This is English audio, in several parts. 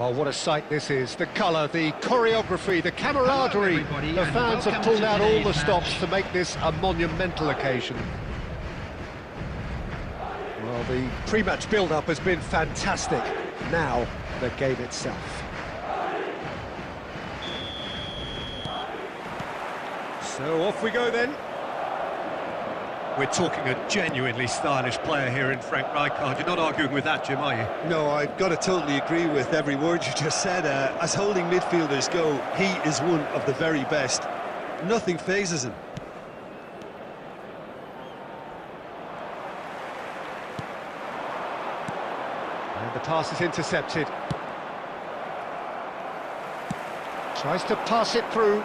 Well, what a sight this is. The colour, the choreography, the camaraderie. The fans have pulled out all the stops to make this a monumental occasion. Well, the pre-match build-up has been fantastic. Now, the game itself. So off we go then. We're talking a genuinely stylish player here in Frank Rijkaard. You're not arguing with that, Jim, are you? No, I've got to totally agree with every word you just said. As holding midfielders go, he is one of the very best. Nothing phases him. And the pass is intercepted. Tries to pass it through.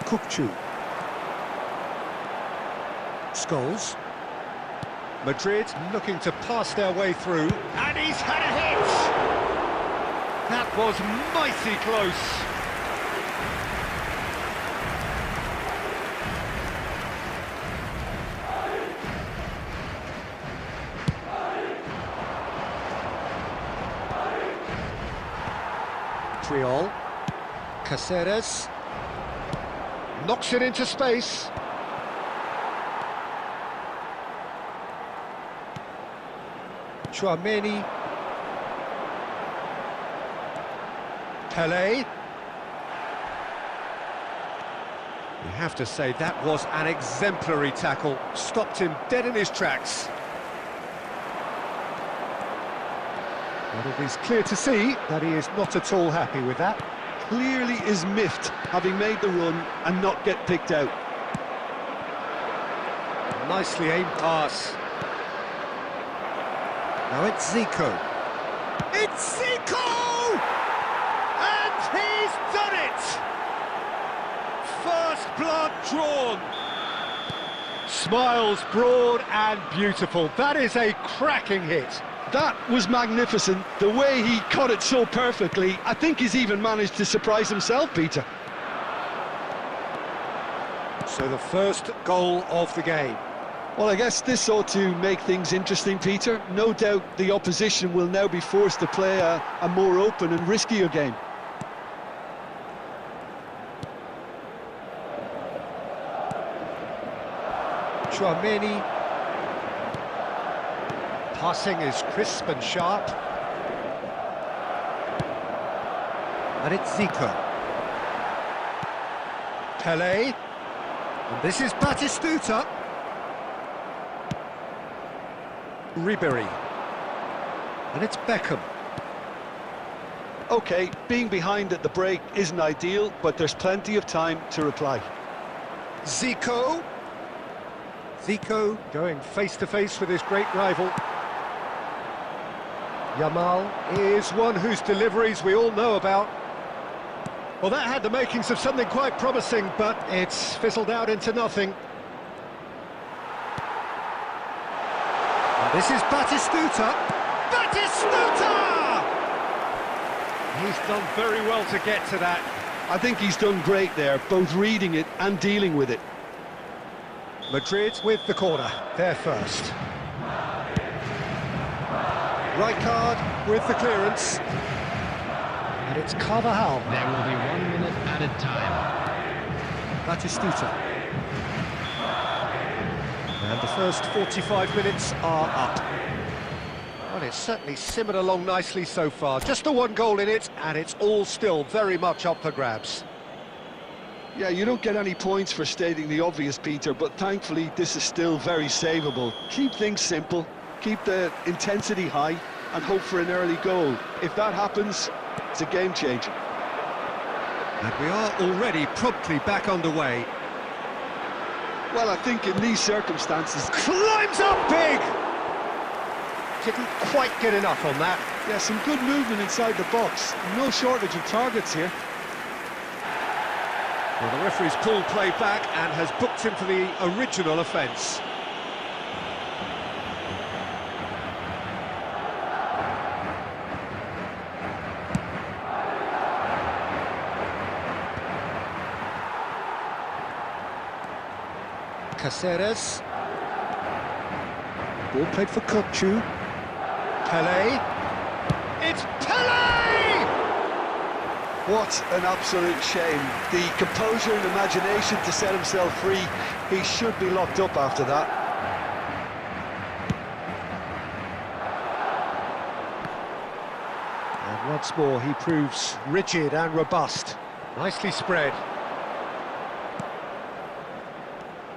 Kukçu. Scholes. Madrid looking to pass their way through. And he's had a hit! That was mighty close. Triol. Caceres. Knocks it into space. Chouameni. Pelé. You have to say that was an exemplary tackle. Stopped him dead in his tracks. But it is clear to see that he is not at all happy with that. Clearly is miffed, having made the run and not get picked out. Nicely aimed pass. Now it's Zico. It's Zico! And he's done it! First blood drawn. Smiles broad and beautiful. That is a cracking hit. That was magnificent. The way he caught it so perfectly, I think he's even managed to surprise himself, Peter. So the first goal of the game. Well, I guess this ought to make things interesting, Peter. No doubt the opposition will now be forced to play a more open and riskier game. Chouameni. Passing is crisp and sharp. And it's Zico. Pelé. And this is Batistuta. Ribery. And it's Beckham. OK, being behind at the break isn't ideal, but there's plenty of time to reply. Zico. Zico going face-to-face with his great rival. Yamal is one whose deliveries we all know about. Well, that had the makings of something quite promising, but it's fizzled out into nothing. And this is Batistuta. Batistuta! He's done very well to get to that. I think he's done great there, both reading it and dealing with it. Madrid with the corner, there first. Rijkaard with the clearance. And it's Carvajal. There will be 1 minute added time. Batistuta. And the first 45 minutes are up. Well, it's certainly simmered along nicely so far. Just the one goal in it, and it's all still very much up for grabs. Yeah, you don't get any points for stating the obvious, Peter, but thankfully this is still very savable. Keep things simple, keep the intensity high, and hope for an early goal. If that happens, it's a game changer. And we are already promptly back underway. Well, I think in these circumstances... Climbs up big! Didn't quite get enough on that. Yeah, some good movement inside the box. No shortage of targets here. Well, the referee's pulled play back and has booked him for the original offence. Caceres. Ball played for Kochu. Pele. It's Pele! What an absolute shame. The composure and imagination to set himself free. He should be locked up after that. And once more he proves rigid and robust. Nicely spread.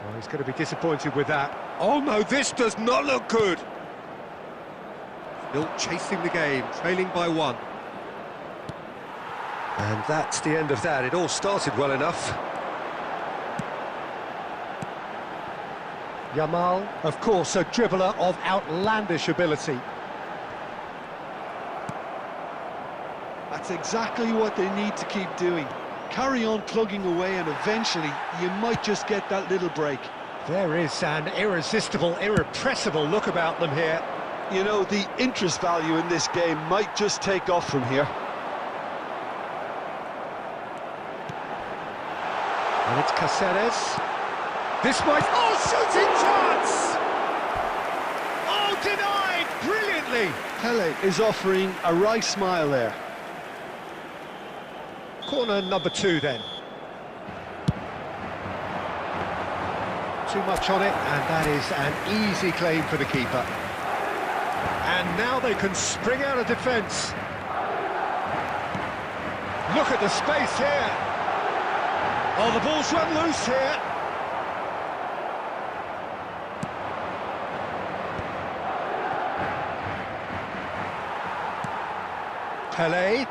Well, he's going to be disappointed with that. Oh no, this does not look good! Still chasing the game, trailing by 1. And that's the end of that. It all started well enough. Yamal, of course, a dribbler of outlandish ability. That's exactly what they need to keep doing. Carry on plugging away and eventually you might just get that little break. There is an irresistible, irrepressible look about them here. You know, the interest value in this game might just take off from here. And it's Caceres. This might... Oh, shooting chance! Oh, denied brilliantly! Pele is offering a wry smile there. Corner number 2 then. Too much on it, and that is an easy claim for the keeper. And now they can spring out of defence. Look at the space here. Oh, the ball's run loose here. Pele.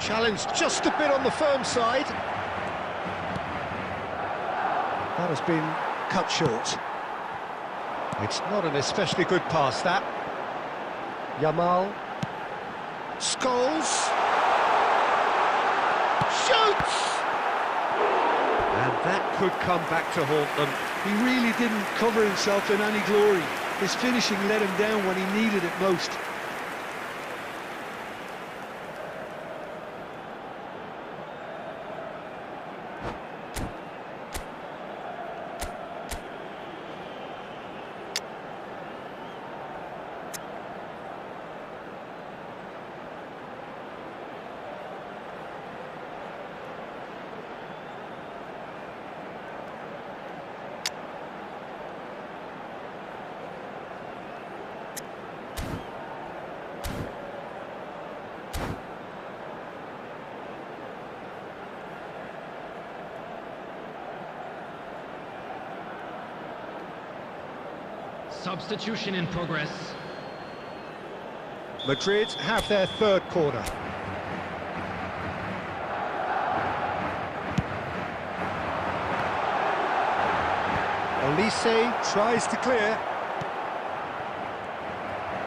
Challenged just a bit on the firm side. That has been cut short. It's not an especially good pass, that. Yamal. Scholes. Shoots! And that could come back to haunt them. He really didn't cover himself in any glory. His finishing let him down when he needed it most. Substitution in progress. Madrid have their 3rd corner. Olise tries to clear.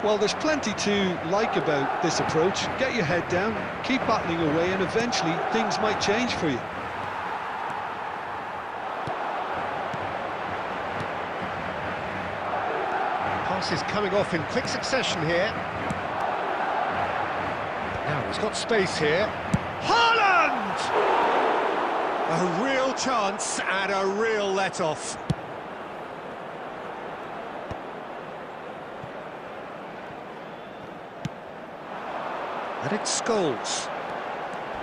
Well, there's plenty to like about this approach. Get your head down, keep battling away, and eventually things might change for you. Passes coming off in quick succession here. Now he's got space here. Haaland! A real chance and a real let-off. And it's Scholes.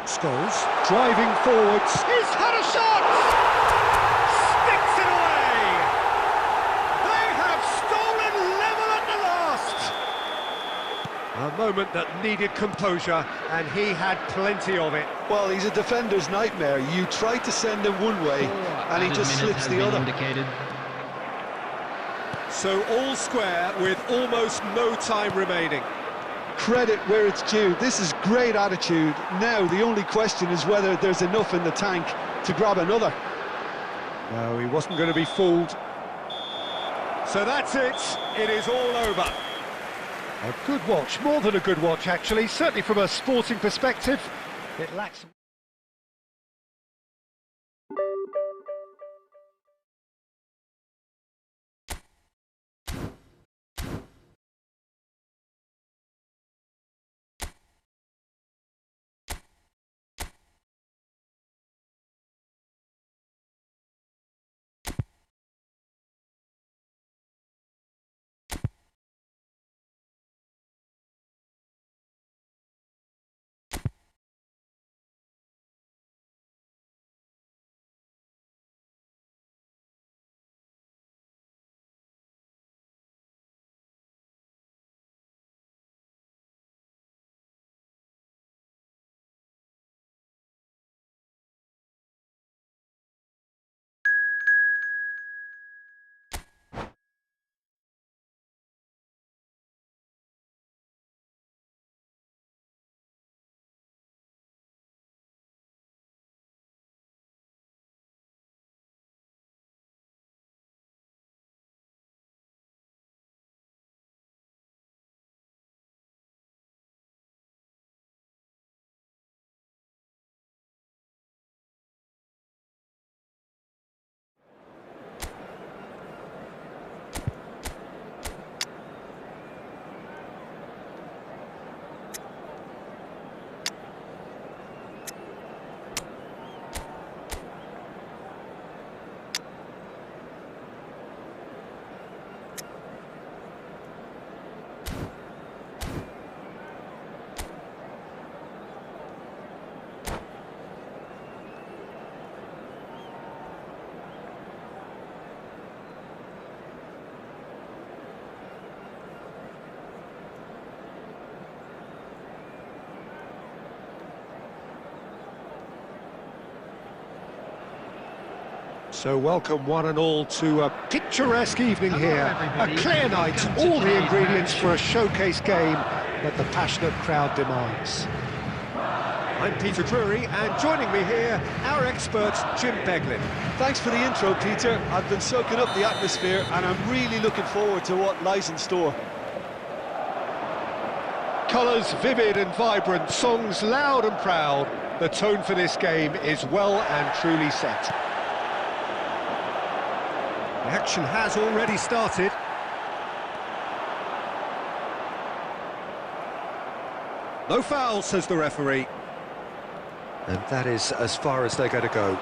Scholes driving forwards. He's had a shot! Sticks it away! They have stolen level at the last! A moment that needed composure, and he had plenty of it. Well, he's a defender's nightmare. You try to send him one way, and he just slips the other. Indicated. So all square with almost no time remaining. Credit where it's due. This is great attitude. Now the only question is whether there's enough in the tank to grab another. No, he wasn't going to be fooled. So that's it. It is all over. A good watch, more than a good watch actually, certainly from a sporting perspective. It lacks... So welcome one and all to a picturesque evening here. everybody. A clear night, all the ingredients for a showcase game that the passionate crowd demands. I'm Peter Drury, and joining me here, our expert, Jim Beglin. Thanks for the intro, Peter. I've been soaking up the atmosphere and I'm really looking forward to what lies in store. Colours vivid and vibrant, songs loud and proud. The tone for this game is well and truly set. The action has already started. No foul, says the referee. And that is as far as they're going to go.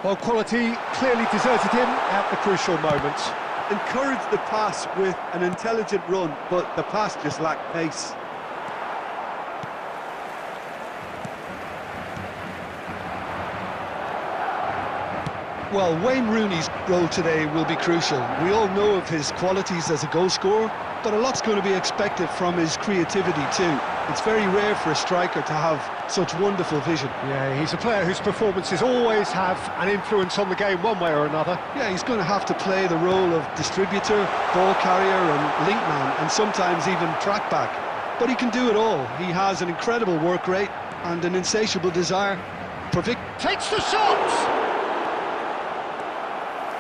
Well, quality clearly deserted him at the crucial moment. Encouraged the pass with an intelligent run, but the pass just lacked pace. Well, Wayne Rooney's role today will be crucial. We all know of his qualities as a goal scorer, but a lot's going to be expected from his creativity too. It's very rare for a striker to have such wonderful vision. Yeah, he's a player whose performances always have an influence on the game one way or another. Yeah, he's going to have to play the role of distributor, ball carrier and link man, and sometimes even track back. But he can do it all. He has an incredible work rate and an insatiable desire for victory. Takes the shot!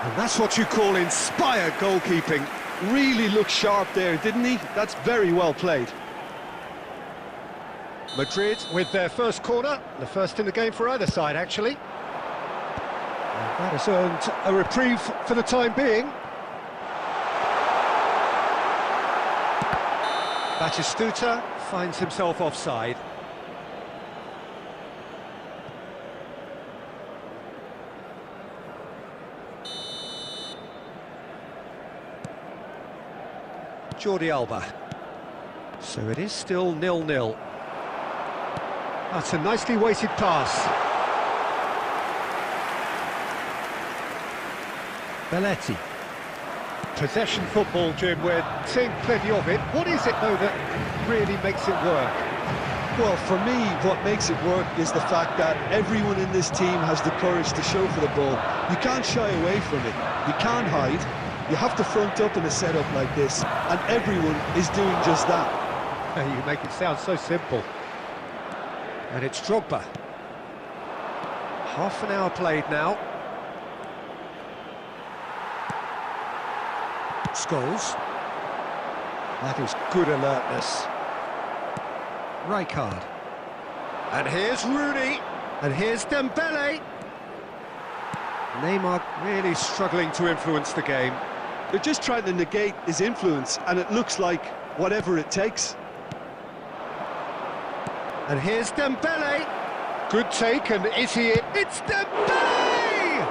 And that's what you call inspired goalkeeping. Really looked sharp there, didn't he? That's very well played. Madrid with their first corner, the first in the game for either side, actually. And that has earned a reprieve for the time being. Batistuta finds himself offside. Jordi Alba. So it is still 0-0. That's a nicely weighted pass. Belletti. Possession football, Jim, we're seeing plenty of it. What is it, though, that really makes it work? Well, for me, what makes it work is the fact that everyone in this team has the courage to show for the ball. You can't shy away from it. You can't hide. You have to front up in a setup like this, and everyone is doing just that. You make it sound so simple. And it's Drogba. Half an hour played now. Scholes. That is good alertness. Rijkaard. And here's Rooney. And here's Dembele. Neymar really struggling to influence the game. They're just trying to negate his influence, and it looks like whatever it takes. And here's Dembele. Good take, and is he it? It's Dembele!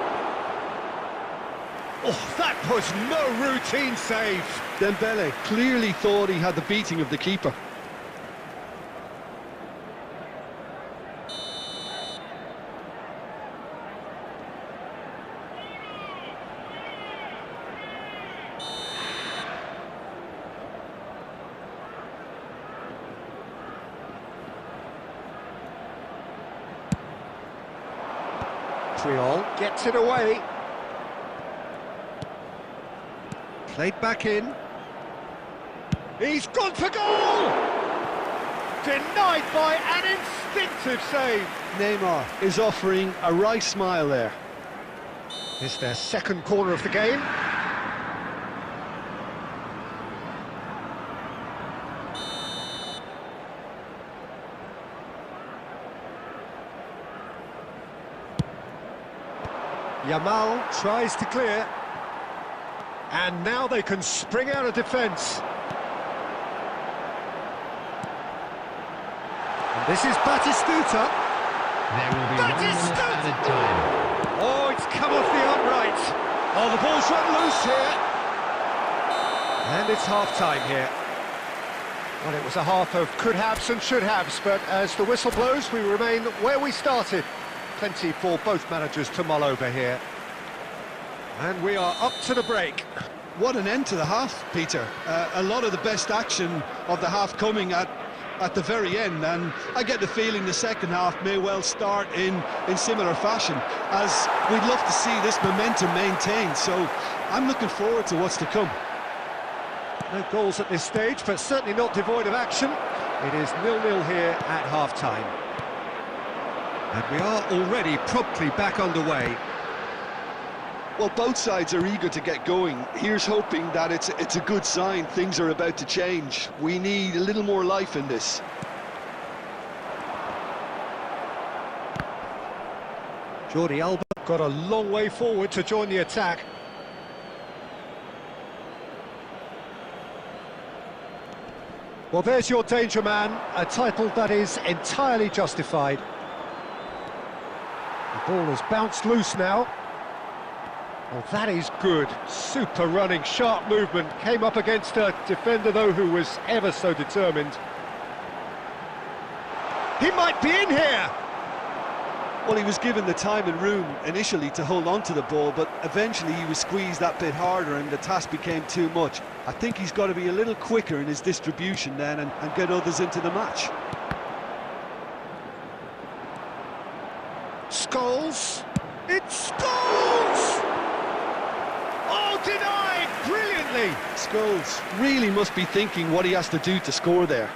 Oh, that was no routine save. Dembele clearly thought he had the beating of the keeper. Triol gets it away. Played back in. He's gone for goal! Denied by an instinctive save. Neymar is offering a wry smile there. It's their second corner of the game. Yamal tries to clear, and now they can spring out of defence. And this is Batistuta. There will be 1 minute added time. Oh, it's come off the upright. Oh, the ball's run loose here. And it's half-time here. Well, it was a half of could-haves and should-haves, but as the whistle blows, we remain where we started. Plenty for both managers to mull over here. And we are up to the break. What an end to the half, Peter. A lot of the best action of the half coming at at the very end, and I get the feeling the second half may well start in similar fashion, as we'd love to see this momentum maintained, so I'm looking forward to what's to come. No goals at this stage, but certainly not devoid of action. It is 0-0 here at half-time. And we are already promptly back underway. Well, both sides are eager to get going. Here's hoping that it's a good sign. Things are about to change. We need a little more life in this. Jordi Alba got a long way forward to join the attack. Well, there's your danger man, a title that is entirely justified. The ball has bounced loose now. Well, that is good. Super running, sharp movement. Came up against a defender, though, who was ever so determined. He might be in here! Well, he was given the time and room initially to hold on to the ball, but eventually he was squeezed that bit harder and the task became too much. I think he's got to be a little quicker in his distribution then and get others into the match. Scholes! It's Scholes! Oh, denied! Brilliantly! Scholes really must be thinking what he has to do to score there.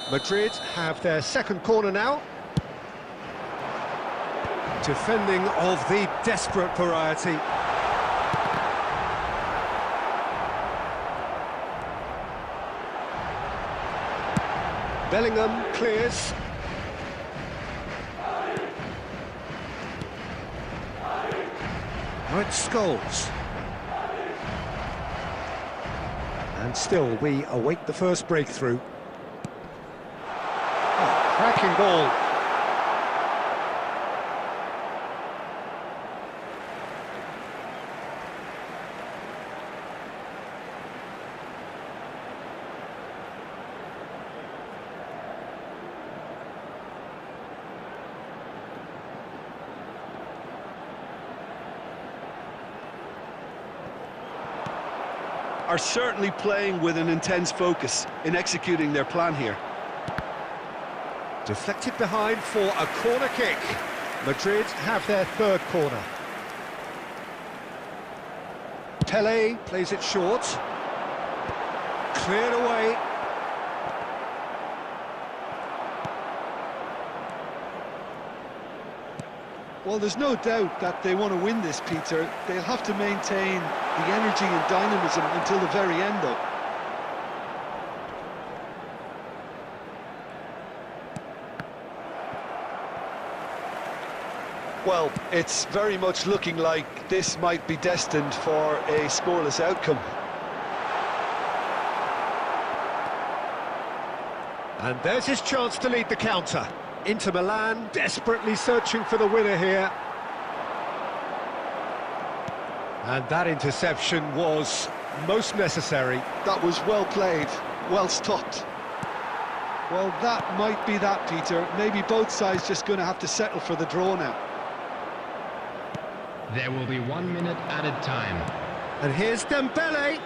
Madrid have their second corner now. Defending of the desperate variety. Bellingham clears. Now it's Scholes. And still we await the first breakthrough. Oh, cracking ball. Are certainly playing with an intense focus in executing their plan here. Deflected behind for a corner kick. Madrid have their third corner. Pele plays it short. Cleared away. Well, there's no doubt that they want to win this, Peter. They'll have to maintain the energy and dynamism until the very end, though. Well, it's very much looking like this might be destined for a scoreless outcome. And there's his chance to lead the counter. Inter Milan desperately searching for the winner here. And that interception was most necessary. That was well played, well stopped. Well, that might be that, Peter. Maybe both sides just going to have to settle for the draw now. There will be 1 minute added time. And here's Dembele.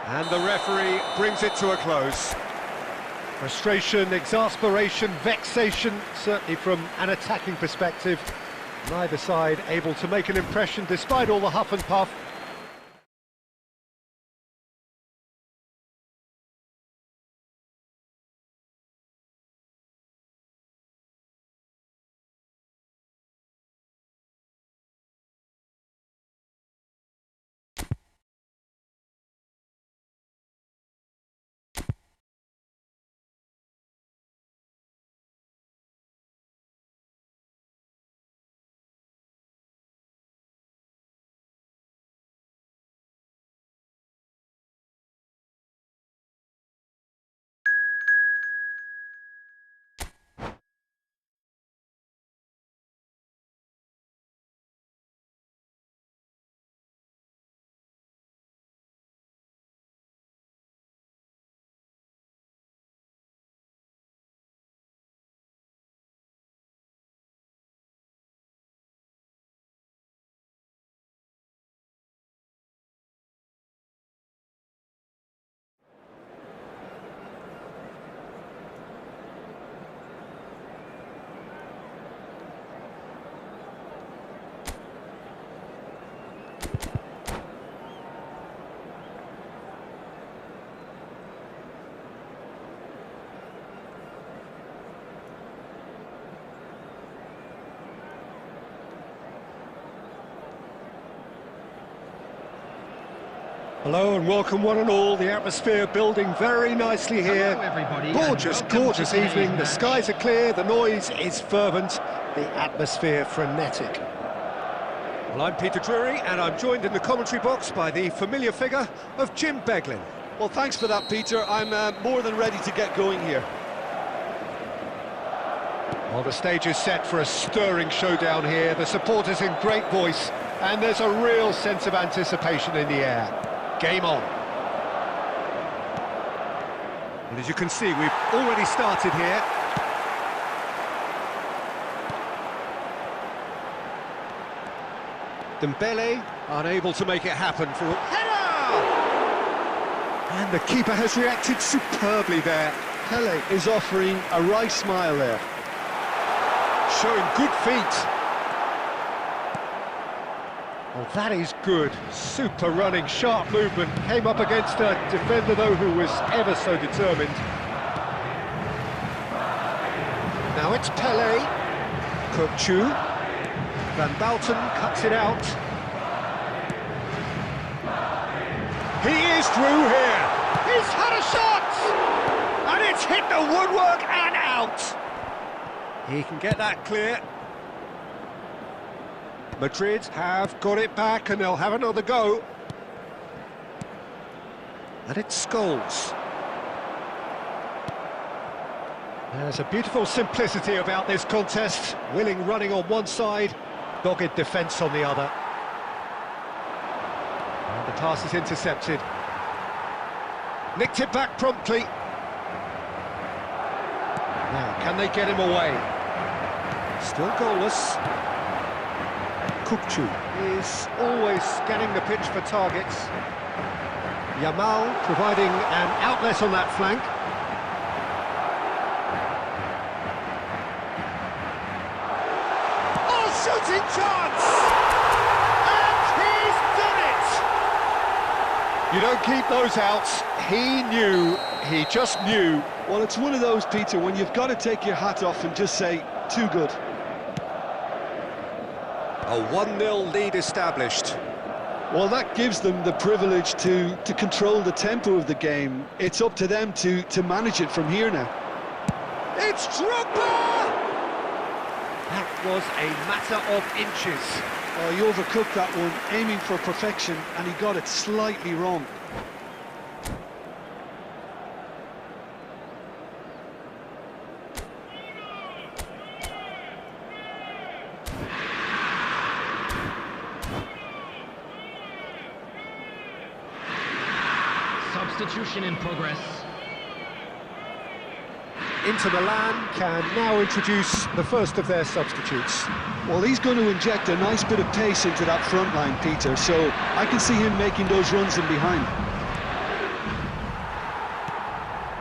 And the referee brings it to a close. Frustration, exasperation, vexation, certainly from an attacking perspective. Neither side able to make an impression despite all the huff and puff. Hello and welcome one and all. The atmosphere building very nicely here. Hello, everybody, Gorgeous, and welcome gorgeous to today's evening. The match. skies are clear, the noise is fervent, the atmosphere frenetic. Well, I'm Peter Drury and I'm joined in the commentary box by the familiar figure of Jim Beglin. Well, thanks for that, Peter. I'm more than ready to get going here. Well, the stage is set for a stirring showdown here. The supporters in great voice and there's a real sense of anticipation in the air. Game on. Well, as you can see, we've already started here. Dembele unable to make it happen for header! And the keeper has reacted superbly there. Pele is offering a wry smile there. Showing good feet. Well, that is good. Super running, sharp movement. Came up against a defender, though, who was ever so determined. Now it's Pele. Kukçu. Van Balten cuts it out. He is through here. He's had a shot! And it's hit the woodwork and out. He can get that clear. Madrid have got it back and they'll have another go. And it's Scholes. There's a beautiful simplicity about this contest. Willing running on one side, dogged defence on the other. And the pass is intercepted. Nicked it back promptly. Now, can they get him away? Still goalless. Kukçu is always scanning the pitch for targets. Yamal providing an outlet on that flank. Oh, shooting chance! And he's done it! You don't keep those outs. He knew, he just knew. Well, it's one of those, Peter, when you've got to take your hat off and just say, too good. A 1-0 lead established. Well, that gives them the privilege to control the tempo of the game. It's up to them to manage it from here now. It's Drogba! That was a matter of inches. Oh, he overcooked that one, aiming for perfection, and he got it slightly wrong. Substitution in progress. Inter Milan can now introduce the first of their substitutes. Well, he's going to inject a nice bit of pace into that front line, Peter, so I can see him making those runs in behind.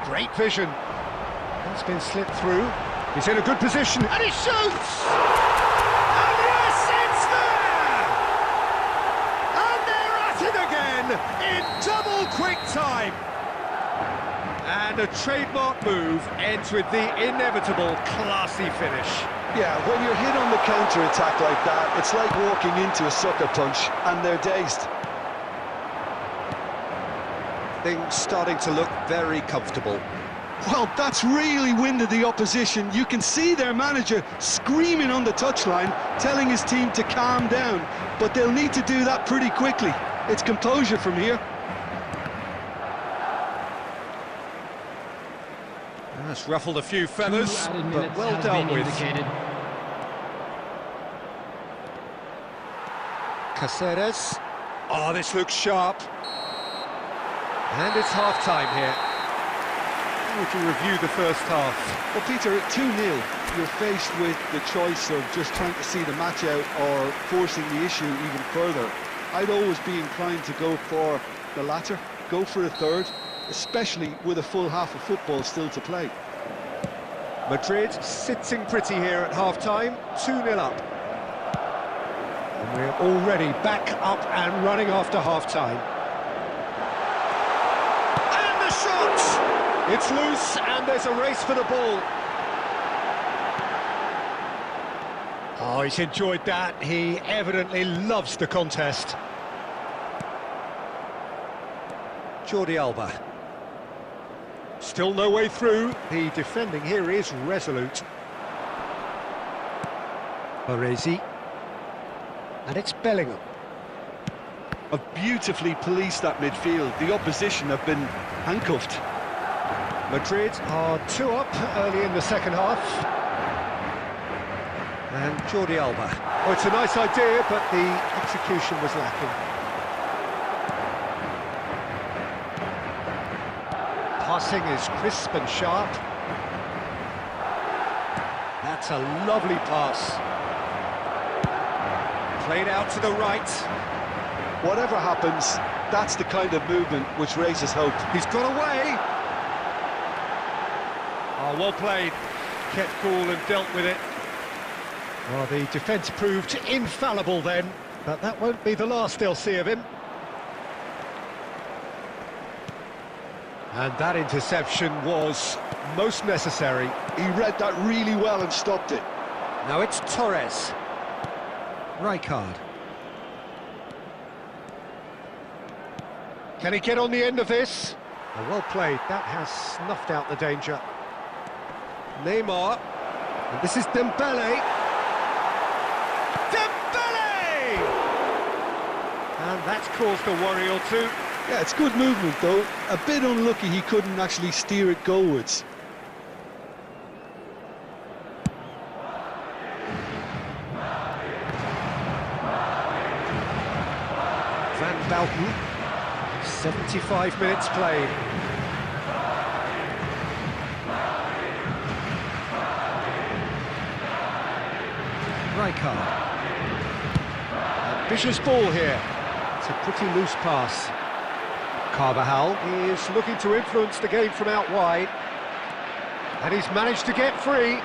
Great vision. That's been slipped through. He's in a good position, and he shoots! And yes, it's there! And they're at it again in double quick time. And a trademark move ends with the inevitable classy finish. Yeah, when you're hit on the counter-attack like that, it's like walking into a sucker punch, and they're dazed. Things starting to look very comfortable. Well, that's really winded the opposition. You can see their manager screaming on the touchline, telling his team to calm down, but they'll need to do that pretty quickly. It's composure from here. That's ruffled a few feathers, but well dealt with. Caceres. Oh, this looks sharp. And it's half-time here. How would you review the first half? Well, Peter, at 2-0, you're faced with the choice of just trying to see the match out or forcing the issue even further. I'd always be inclined to go for the latter, go for a third, especially with a full half of football still to play. Madrid sitting pretty here at half-time, 2-0 up. And we're already back up and running after half-time. And the shot! It's loose and there's a race for the ball. Oh, he's enjoyed that. He evidently loves the contest. Jordi Alba. Still no way through. The defending here is resolute. Baresi. And it's Bellingham. Have beautifully policed that midfield. The opposition have been handcuffed. Madrid are 2 up early in the second half. And Jordi Alba. Oh, it's a nice idea, but the execution was lacking. Passing is crisp and sharp. That's a lovely pass. Played out to the right. Whatever happens, that's the kind of movement which raises hope. He's got away. Oh, well played. Kept cool and dealt with it. Well, the defence proved infallible then, but that won't be the last they'll see of him. And that interception was most necessary. He read that really well and stopped it. Now it's Torres. Rijkaard. Can he get on the end of this? Oh, well played. That has snuffed out the danger. Neymar. And this is Dembele. Dembele! And that's caused a worry or two. Yeah, it's good movement though. A bit unlucky he couldn't actually steer it goalwards. Van Bouten, 75 minutes played. Rijkaard. Ambitious ball here. It's a pretty loose pass. Carvajal is looking to influence the game from out wide. And he's managed to get free.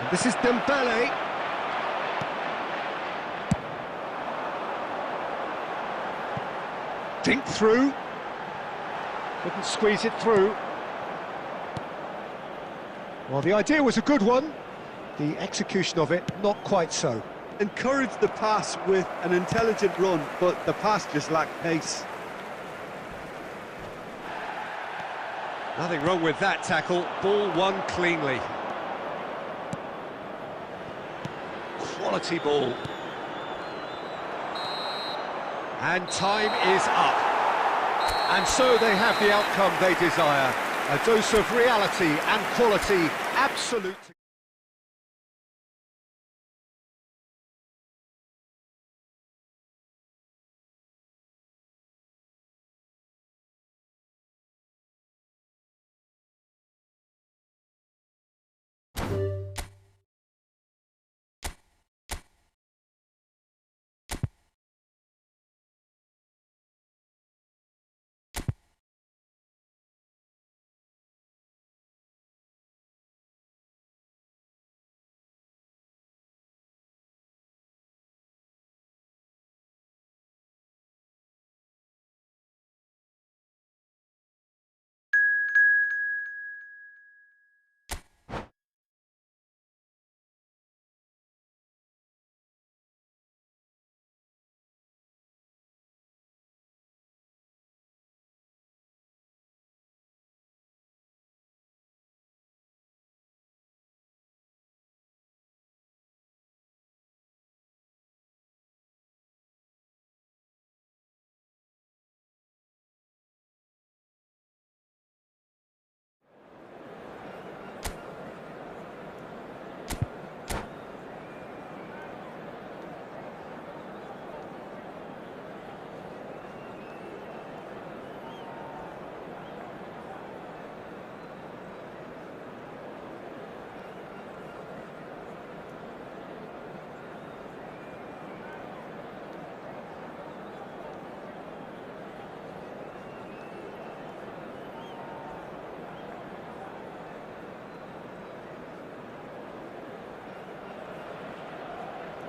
And this is Dembele. Dink through. Couldn't squeeze it through. Well, the idea was a good one. The execution of it, not quite so. Encouraged the pass with an intelligent run, but the pass just lacked pace. Nothing wrong with that tackle. Ball won cleanly. Quality ball. And time is up. And so they have the outcome they desire. A dose of reality and quality, absolute.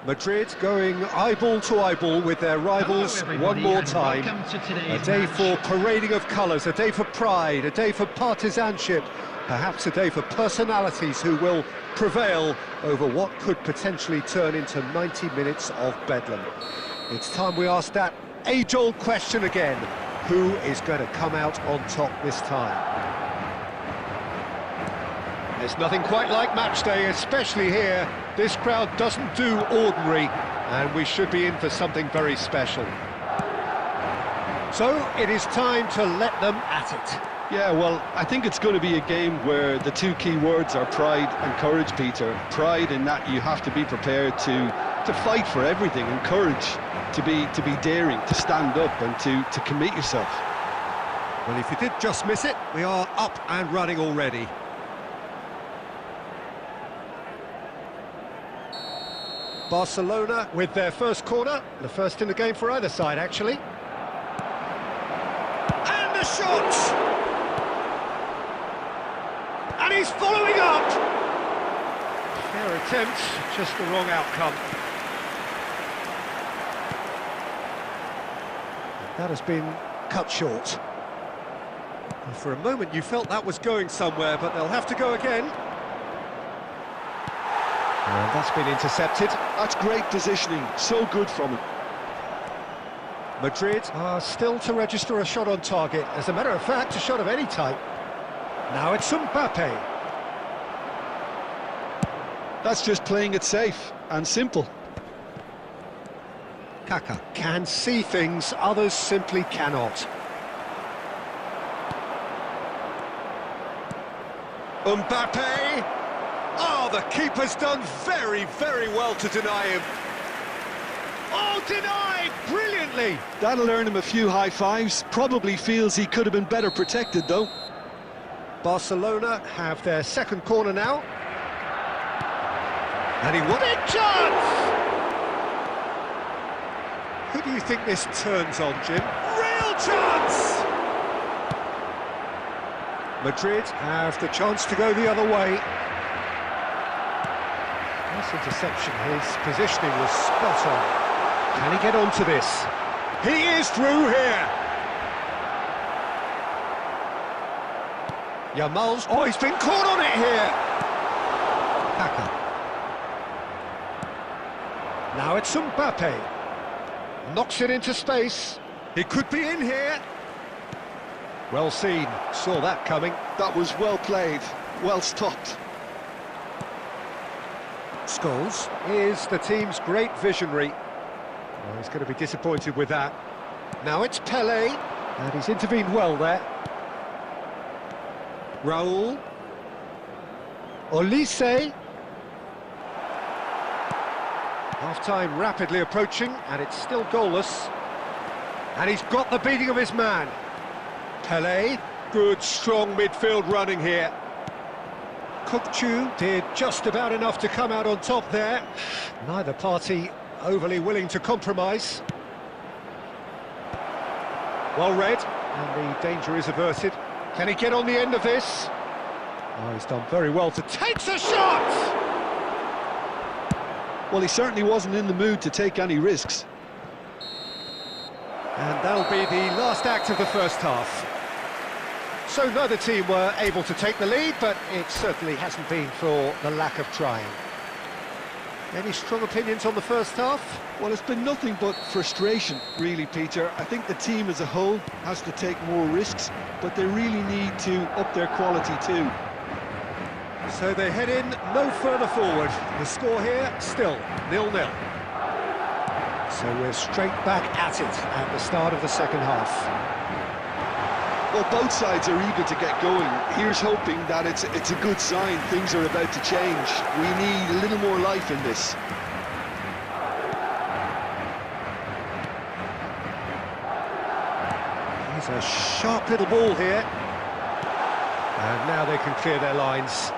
Madrid going eyeball to eyeball with their rivals one more time. A day for parading of colours, a day for pride, a day for partisanship, perhaps a day for personalities who will prevail over what could potentially turn into 90 minutes of bedlam. It's time we asked that age-old question again. Who is going to come out on top this time? There's nothing quite like match day, especially here. This crowd doesn't do ordinary, and we should be in for something very special. So, it is time to let them at it. Yeah, well, I think it's going to be a game where the two key words are pride and courage, Peter. Pride in that you have to be prepared to fight for everything, and courage to be daring, to stand up and to commit yourself. Well, if you did just miss it, we are up and running already. Barcelona with their first corner, the first in the game for either side, actually. And the shot! And he's following up! Fair attempt, just the wrong outcome. That has been cut short. And for a moment you felt that was going somewhere, but they'll have to go again. And that's been intercepted. That's great positioning, so good from him. Madrid are still to register a shot on target. As a matter of fact, a shot of any type. Now it's Mbappe. That's just playing it safe and simple. Kaka can see things others simply cannot. Mbappe! Oh, the keeper's done very, very well to deny him. Oh, denied! Brilliantly! That'll earn him a few high fives. Probably feels he could have been better protected, though. Barcelona have their second corner now. And he won it! Chance! Who do you think this turns on, Jim? Real chance! Madrid have the chance to go the other way. Nice interception, his positioning was spot on. Can he get onto this? He is through here! Yamal's... Oh, he's been caught on it here! Kaka. Now it's Mbappe. Knocks it into space. He could be in here. Well seen. Saw that coming. That was well played, well stopped. Scholes is the team's great visionary. Well, he's going to be disappointed with that. Now it's Pelé, and he's intervened well there. Raul. Olise. Half-time rapidly approaching, and it's still goalless. And he's got the beating of his man. Pelé, good, strong midfield running here. Kukçu did just about enough to come out on top there. Neither party overly willing to compromise. Well read, and the danger is averted. Can he get on the end of this? Oh, he's done very well to take the shot! Well, he certainly wasn't in the mood to take any risks. And that'll be the last act of the first half. So neither team were able to take the lead, but it certainly hasn't been for the lack of trying. Any strong opinions on the first half? Well, it's been nothing but frustration, really, Peter. I think the team as a whole has to take more risks, but they really need to up their quality too. So they head in no further forward. The score here, still 0-0. So we're straight back at it at the start of the second half. Well, both sides are eager to get going. Here's hoping that it's a good sign. Things are about to change. We need a little more life in this. Here's a sharp little ball here. And now they can clear their lines.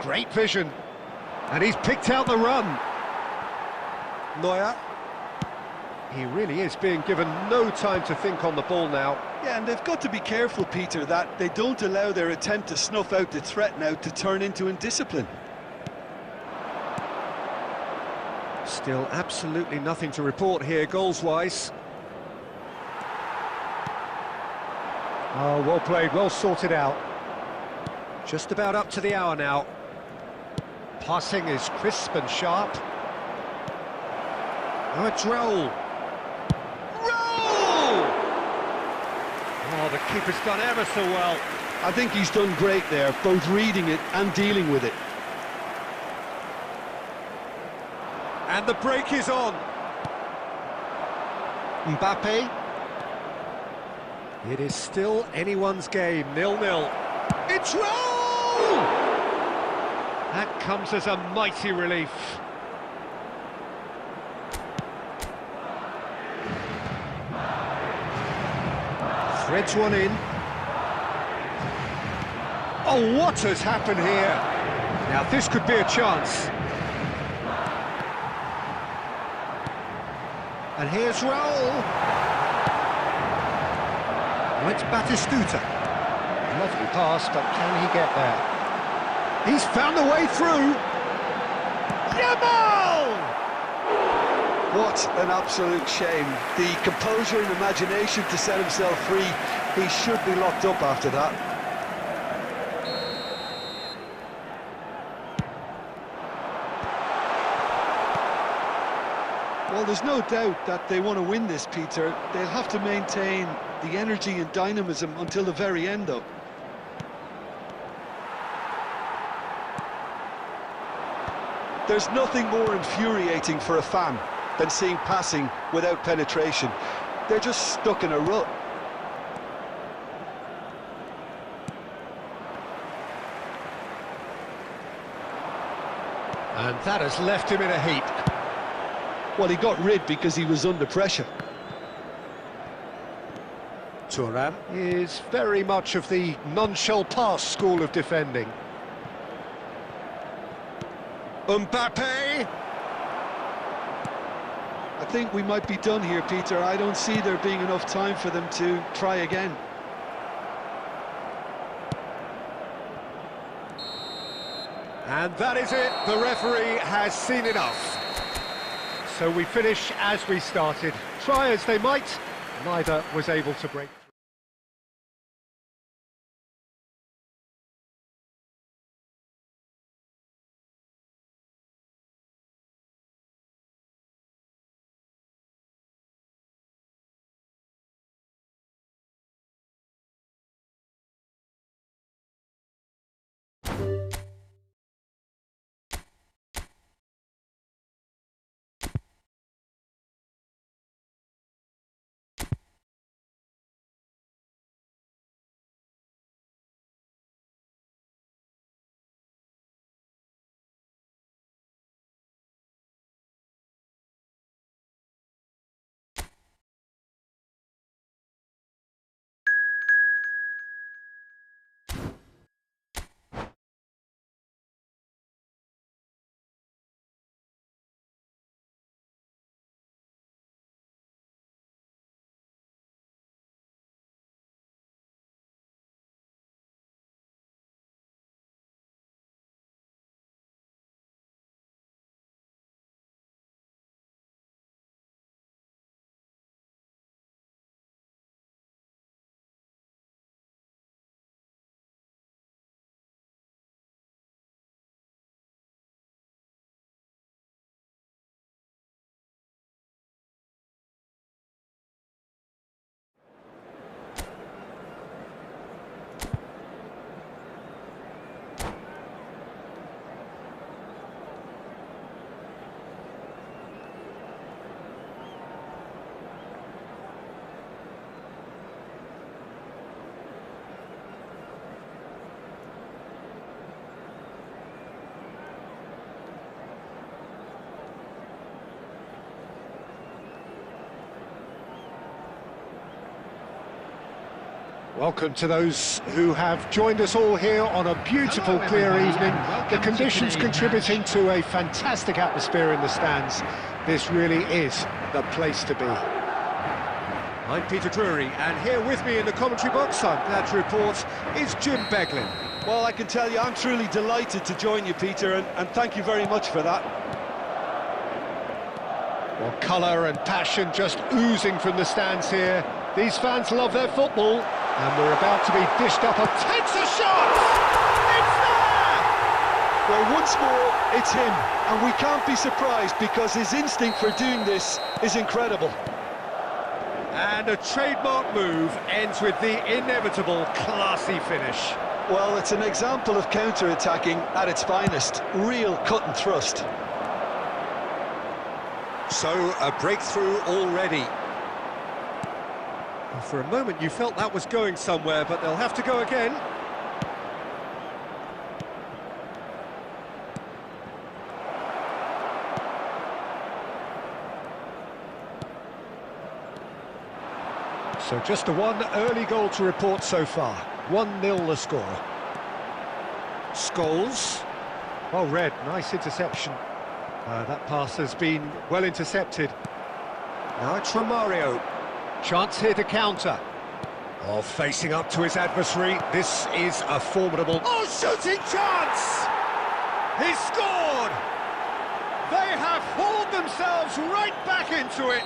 Great vision. And he's picked out the run. Neuer. He really is being given no time to think on the ball now. Yeah, and they've got to be careful, Peter, that they don't allow their attempt to snuff out the threat now to turn into indiscipline. Still absolutely nothing to report here, goals-wise. Oh, well played, well sorted out. Just about up to the hour now. Passing is crisp and sharp. Oh, it's Raul. Raul! Oh, the keeper's done ever so well. I think he's done great there, both reading it and dealing with it. And the break is on. Mbappe. It is still anyone's game, 0-0. It's Raul! That comes as a mighty relief. Threads one in. Oh, what has happened here? Now, this could be a chance. And here's Raul. Oh, it's Batistuta. Lovely pass, but can he get there? He's found a way through. Yamal! What an absolute shame. The composure and imagination to set himself free. He should be locked up after that. Well, there's no doubt that they want to win this, Peter. They'll have to maintain the energy and dynamism until the very end, though. There's nothing more infuriating for a fan than seeing passing without penetration. They're just stuck in a rut. And that has left him in a heap. Well, he got rid because he was under pressure. Thuram is very much of the non-shall-pass school of defending. Mbappe! I think we might be done here, Peter. I don't see there being enough time for them to try again. And that is it. The referee has seen enough. So we finish as we started. Try as they might, neither was able to break through. Welcome to those who have joined us all here on a beautiful, clear evening. The conditions contributing to a fantastic atmosphere in the stands. This really is the place to be. I'm Peter Drury, and here with me in the commentary box, I'm glad to report, is Jim Beglin. Well, I can tell you, I'm truly delighted to join you, Peter, and thank you very much for that. Well, colour and passion just oozing from the stands here. These fans love their football, and we're about to be dished up. Takes a shot! It's there! Well, once more, it's him, and we can't be surprised because his instinct for doing this is incredible. And a trademark move ends with the inevitable classy finish. Well, it's an example of counter-attacking at its finest. Real cut and thrust. So, a breakthrough already. For a moment you felt that was going somewhere, but they'll have to go again. So just the one early goal to report so far. 1-0 the score. Scholes. Well read, nice interception. That pass has been well intercepted. Now it's Romario. Chance here to counter. Oh, facing up to his adversary. This is a formidable... Oh, shooting chance! He scored! They have hauled themselves right back into it.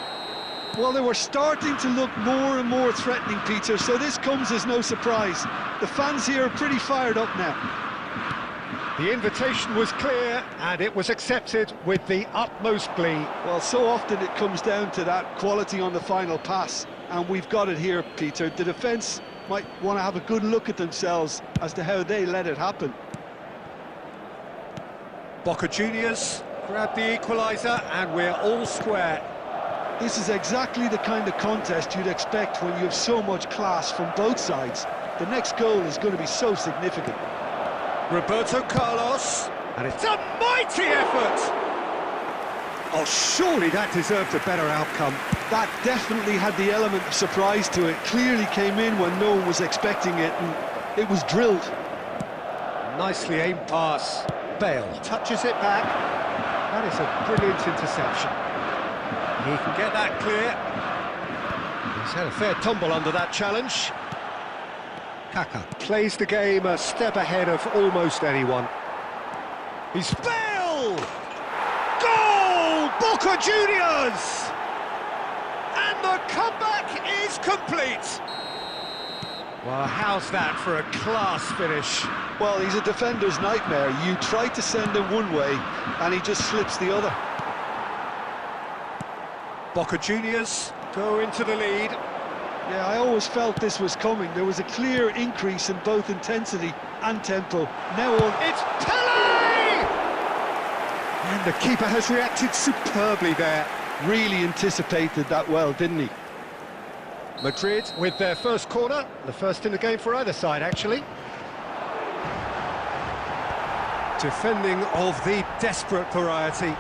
Well, they were starting to look more and more threatening, Peter, so this comes as no surprise. The fans here are pretty fired up now. The invitation was clear, and it was accepted with the utmost glee. Well, so often it comes down to that quality on the final pass, and we've got it here, Peter. The defence might want to have a good look at themselves as to how they let it happen. Boca Juniors grab the equaliser, and we're all square. This is exactly the kind of contest you'd expect when you have so much class from both sides. The next goal is going to be so significant. Roberto Carlos, and it's a mighty effort! Oh, surely that deserved a better outcome. That definitely had the element of surprise to it. Clearly came in when no one was expecting it, and it was drilled. Nicely aimed pass. Bale touches it back. That is a brilliant interception. He can get that clear. He's had a fair tumble under that challenge. Kaká plays the game a step ahead of almost anyone. He's Bale! Goal! Boca Juniors! And the comeback is complete. Well, how's that for a class finish? Well, he's a defender's nightmare. You try to send him one way, and he just slips the other. Boca Juniors go into the lead. Yeah, I always felt this was coming. There was a clear increase in both intensity and tempo. Now on... It's Pele! And the keeper has reacted superbly there. Really anticipated that well, didn't he? Madrid with their first corner. The first in the game for either side, actually. Defending of the desperate variety.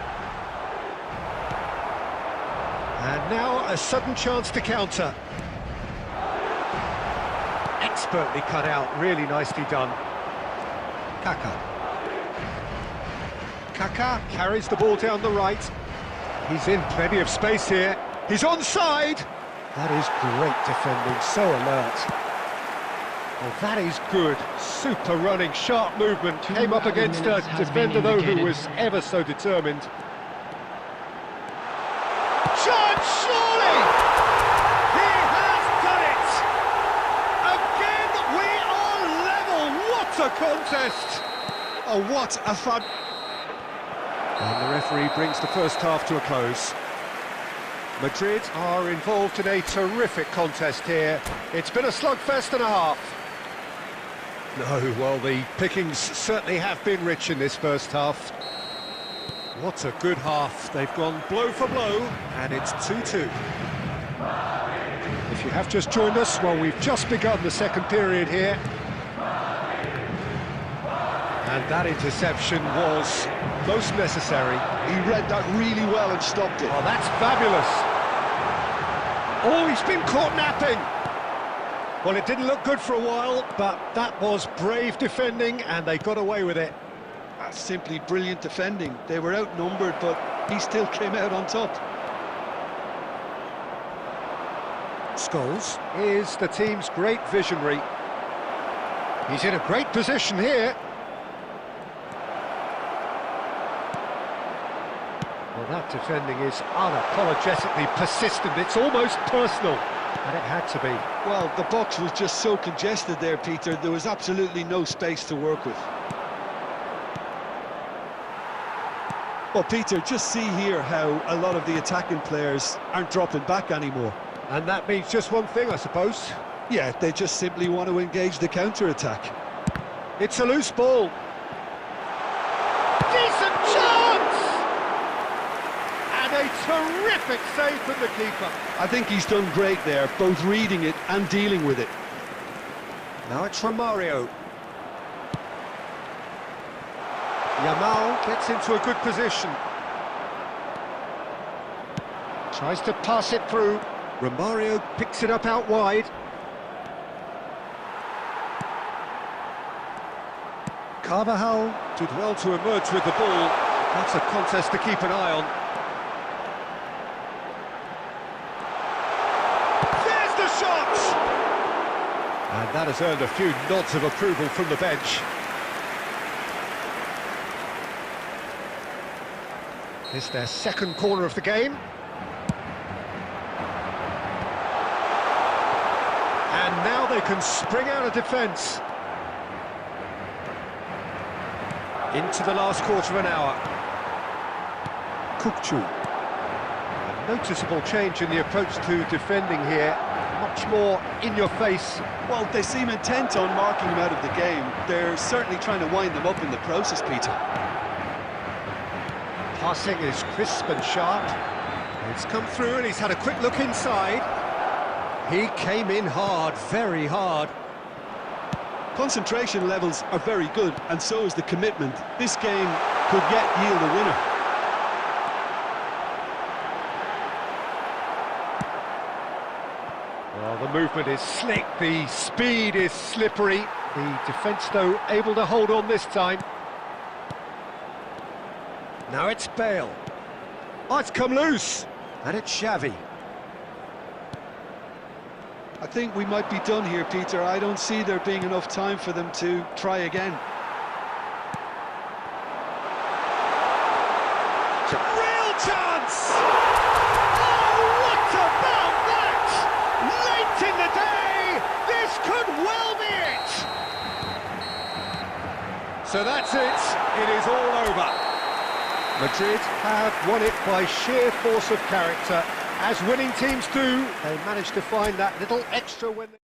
And now a sudden chance to counter. Expertly cut out, really nicely done. Kaká. Kaká carries the ball down the right. He's in plenty of space here. He's onside. That is great defending, so alert. Well, that is good. Super running, sharp movement. Came up against a defender, though, who was ever so determined. Chance, surely! He has done it! Again, we are level! What a contest! Oh, what a fun... And the referee brings the first half to a close. Madrid are involved in a terrific contest here. It's been a slugfest and a half. No, well, the pickings certainly have been rich in this first half. What a good half. They've gone blow for blow, and it's 2-2. If you have just joined us, well, we've just begun the second period here. And that interception was most necessary. He read that really well and stopped it. Oh, that's fabulous. Oh, he's been caught napping. Well, it didn't look good for a while, but that was brave defending, and they got away with it. That's simply brilliant defending. They were outnumbered, but he still came out on top. Scholes is the team's great visionary. He's in a great position here. Well, that defending is unapologetically persistent. It's almost personal, and it had to be. Well, the box was just so congested there, Peter. There was absolutely no space to work with. Well, Peter, just see here how a lot of the attacking players aren't dropping back anymore. And that means just one thing, I suppose. Yeah, they just simply want to engage the counter-attack. It's a loose ball. Decent chance! And a terrific save from the keeper. I think he's done great there, both reading it and dealing with it. Now it's Romario. Yamal gets into a good position. Tries to pass it through. Romario picks it up out wide. Carvajal did well to emerge with the ball. That's a contest to keep an eye on. There's the shot! And that has earned a few nods of approval from the bench. It's their second corner of the game. And now they can spring out of defence. Into the last quarter of an hour. Kukçu. A noticeable change in the approach to defending here. Much more in your face. Well, they seem intent on marking him out of the game. They're certainly trying to wind them up in the process, Peter. Passing is crisp and sharp. It's come through and he's had a quick look inside. He came in hard, very hard. Concentration levels are very good, and so is the commitment. This game could yet yield a winner. Well, the movement is slick, the speed is slippery. The defence, though, able to hold on this time. Now it's Bale. Oh, it's come loose. And it's Xavi. I think we might be done here, Peter. I don't see there being enough time for them to try again. It's a real chance! Oh, what about that? Late in the day, this could well be it! So that's it. It is all over. Madrid have won it by sheer force of character. As winning teams do, they managed to find that little extra when they...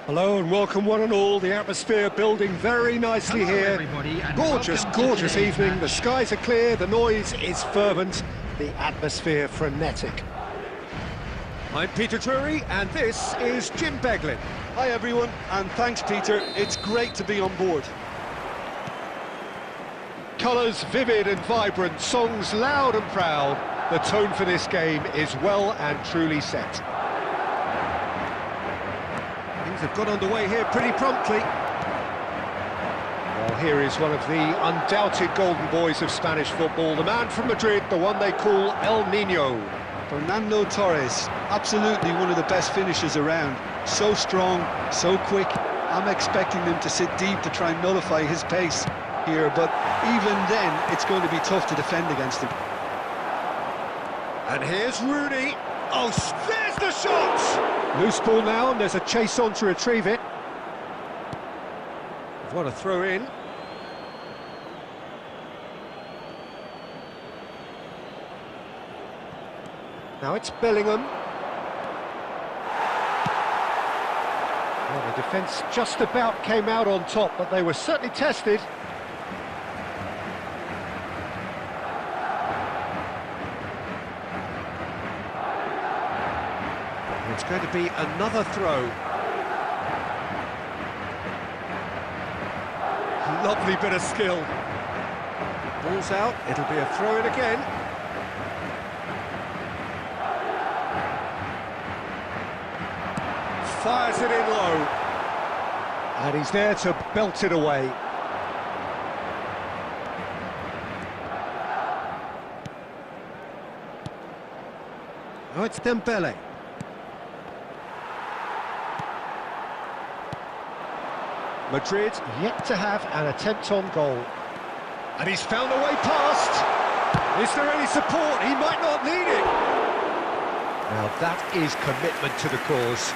Hello and welcome one and all. The atmosphere building very nicely here. Gorgeous, gorgeous evening. The skies are clear, the noise is fervent, the atmosphere frenetic. I'm Peter Drury and this is Jim Beglin. Hi everyone, and thanks Peter. It's great to be on board. Colours vivid and vibrant, songs loud and proud. The tone for this game is well and truly set. Have got underway here pretty promptly. Well, here is one of the undoubted golden boys of Spanish football, the man from Madrid, the one they call El Niño. Fernando Torres, absolutely one of the best finishers around. So strong, so quick. I'm expecting them to sit deep to try and nullify his pace here, but even then, it's going to be tough to defend against him. And here's Rooney. Oh, there's the shot! Loose ball now, and there's a chase on to retrieve it. What a throw in. Now it's Bellingham. Well, the defence just about came out on top, but they were certainly tested. It's going to be another throw. Lovely bit of skill. Ball's out, it'll be a throw-in again. Fires it in low. And he's there to belt it away. Oh, it's Dembele. Madrid yet to have an attempt on goal. And he's found a way past. Is there any support? He might not need it. Now that is commitment to the cause.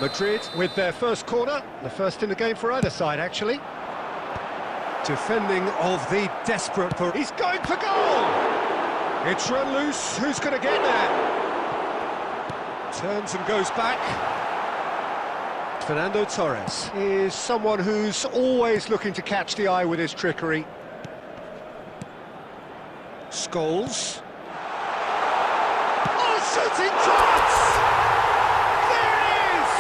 Madrid with their first corner, the first in the game for either side actually. Defending of the desperate... He's going for goal! It's run loose, who's going to get there? Turns and goes back. Fernando Torres is someone who's always looking to catch the eye with his trickery. Scholes. Oh, shooting chance! There it is!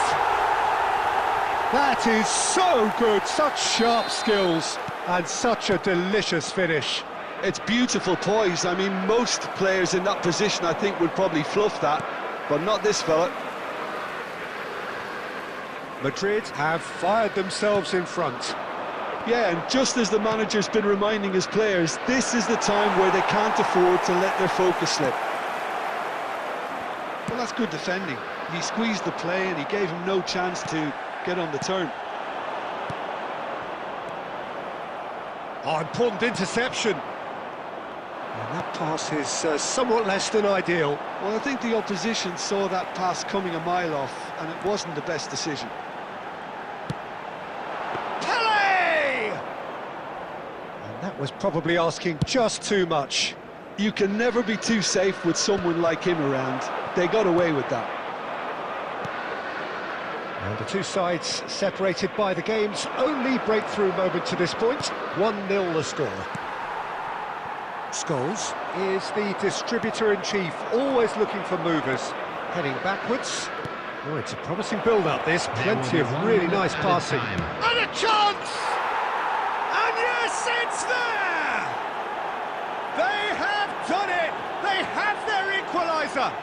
That is so good, such sharp skills, and such a delicious finish. It's beautiful poise. I mean, most players in that position, I think, would probably fluff that. But not this fella. Madrid have fired themselves in front. Yeah, and just as the manager's been reminding his players, this is the time where they can't afford to let their focus slip. Well, that's good defending. He squeezed the play and he gave him no chance to get on the turn. Oh, important interception. And that pass is somewhat less than ideal. Well, I think the opposition saw that pass coming a mile off, and it wasn't the best decision. Pele! And that was probably asking just too much. You can never be too safe with someone like him around. They got away with that. And the two sides separated by the game's only breakthrough moment to this point. 1-0 the score. Scholes is the distributor-in-chief, always looking for movers. Heading backwards. Oh, it's a promising build-up, this. Plenty of really nice passing. And a chance! And yes, it's there! They have done it! They have their equaliser!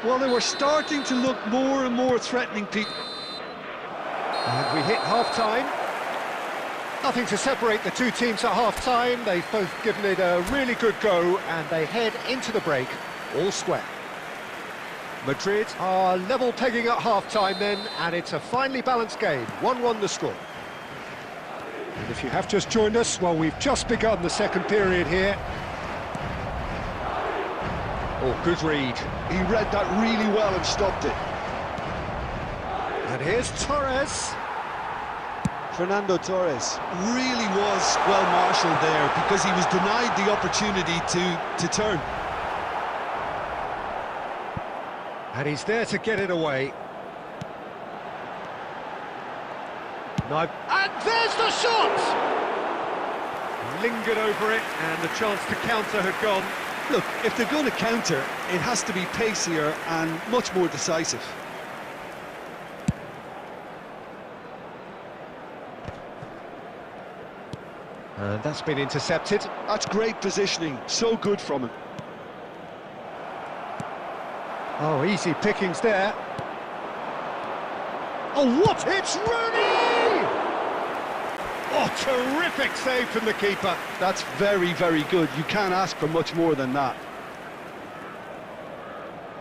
Well, they were starting to look more and more threatening, Pete. And we hit half-time. Nothing to separate the two teams at half-time. They've both given it a really good go, and they head into the break all square. Madrid are level pegging at half-time then, and it's a finely balanced game. 1-1 the score. And if you have just joined us, well, we've just begun the second period here. Oh, good read. He read that really well and stopped it. And here's Torres. Fernando Torres really was well marshalled there because he was denied the opportunity to turn. And he's there to get it away. Now, and there's the shot! Lingered over it, and the chance to counter had gone. Look, if they're going to counter, it has to be pacier and much more decisive. And that's been intercepted. That's great positioning, so good from him. Oh, easy pickings there. Oh, what? It's Rooney! Oh, terrific save from the keeper. That's very, very good. You can't ask for much more than that.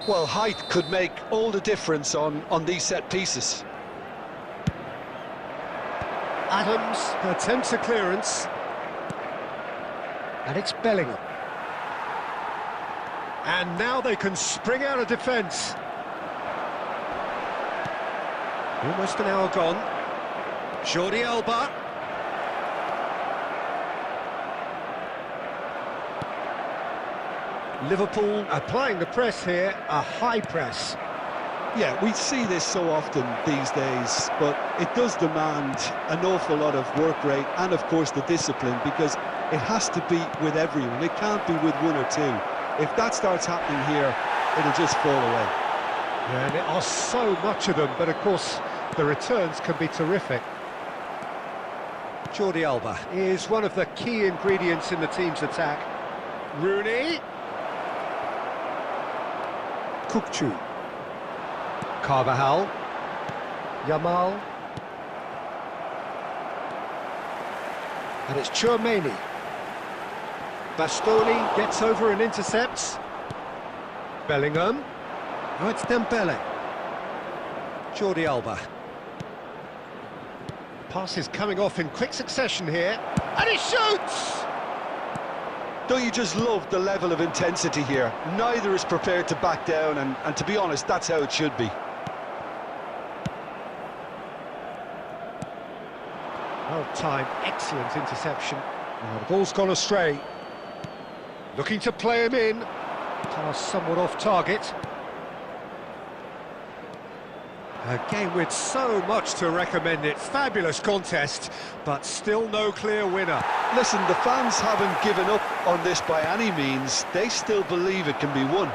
Well, height could make all the difference on these set pieces. Adams attempts a clearance. And it's Bellingham. And now they can spring out of defence. Almost an hour gone. Jordi Alba. Liverpool applying the press here, a high press. Yeah, we see this so often these days, but it does demand an awful lot of work rate and, of course, the discipline, because it has to be with everyone. It can't be with one or two. If that starts happening here, it'll just fall away. Yeah, and there are so much of them, but of course, the returns can be terrific. Jordi Alba is one of the key ingredients in the team's attack. Rooney. Kukçu. Carvajal. Yamal. And it's Tchouaméni. Bastoni gets over and intercepts. Bellingham. Oh, it's Dembele. Jordi Alba. Pass is coming off in quick succession here. And he shoots! Don't you just love the level of intensity here? Neither is prepared to back down, and to be honest, that's how it should be. Well timed, excellent interception. Now the ball's gone astray. Looking to play him in. Pass somewhat off target. A game with so much to recommend it. Fabulous contest, but still no clear winner. Listen, the fans haven't given up on this by any means. They still believe it can be won.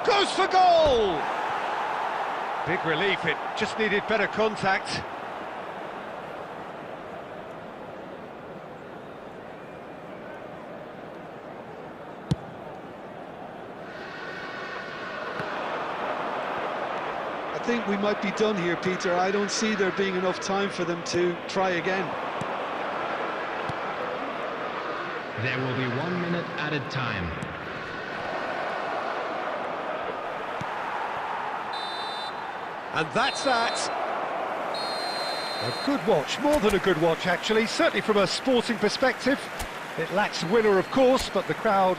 Goes for goal! Big relief, it just needed better contact. I think we might be done here, Peter. I don't see there being enough time for them to try again. There will be 1 minute added time. And that's that. A good watch, more than a good watch actually, certainly from a sporting perspective. It lacks winner, of course, but the crowd...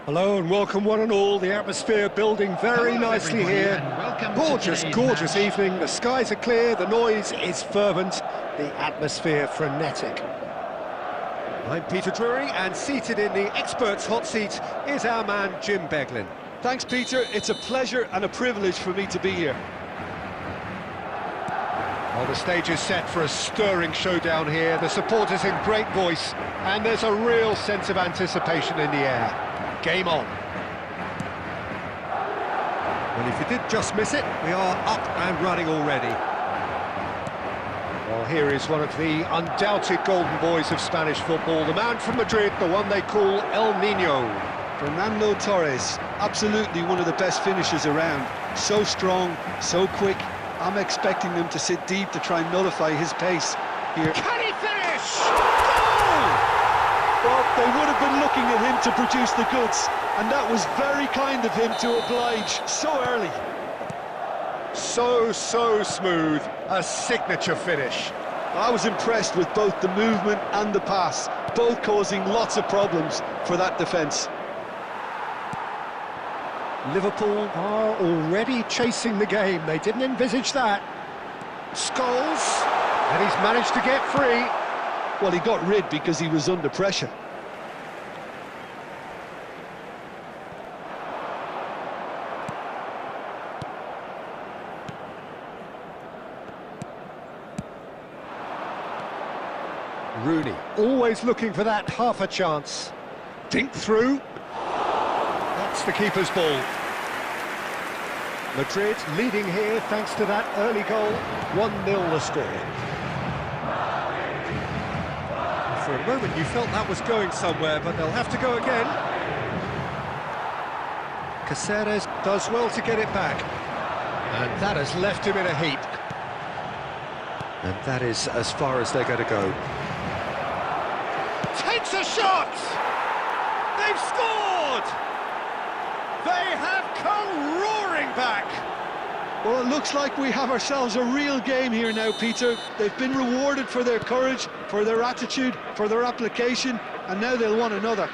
Hello and welcome one and all. The atmosphere building very nicely here. Gorgeous, gorgeous evening. The skies are clear, the noise is fervent, the atmosphere frenetic. I'm Peter Drury, and seated in the experts' hot seat is our man Jim Beglin. Thanks, Peter. It's a pleasure and a privilege for me to be here. Well, the stage is set for a stirring showdown here. The supporters in great voice, and there's a real sense of anticipation in the air. Game on. Well, if you did just miss it, we are up and running already. Well, here is one of the undoubted golden boys of Spanish football, the man from Madrid, the one they call El Niño. Fernando Torres, absolutely one of the best finishers around. So strong, so quick. I'm expecting them to sit deep to try and nullify his pace here. Can he finish? Goal! Well, They would have been looking at him to produce the goods, and that was very kind of him to oblige so early. So smooth, a signature finish. I was impressed with both the movement and the pass, both causing lots of problems for that defence. Liverpool are already chasing the game. They didn't envisage that. Scholes, and he's managed to get free. Well, he got rid because he was under pressure. Rooney, always looking for that half a chance. Dink through. That's the keeper's ball. Madrid leading here thanks to that early goal. 1-0 the score. For a moment you felt that was going somewhere, but they'll have to go again. Caceres does well to get it back. And that has left him in a heap. And that is as far as they're going to go. Takes a shot! They've scored! They have come roaring back! Well, it looks like we have ourselves a real game here now, Peter. They've been rewarded for their courage, for their attitude, for their application, and now they'll want another.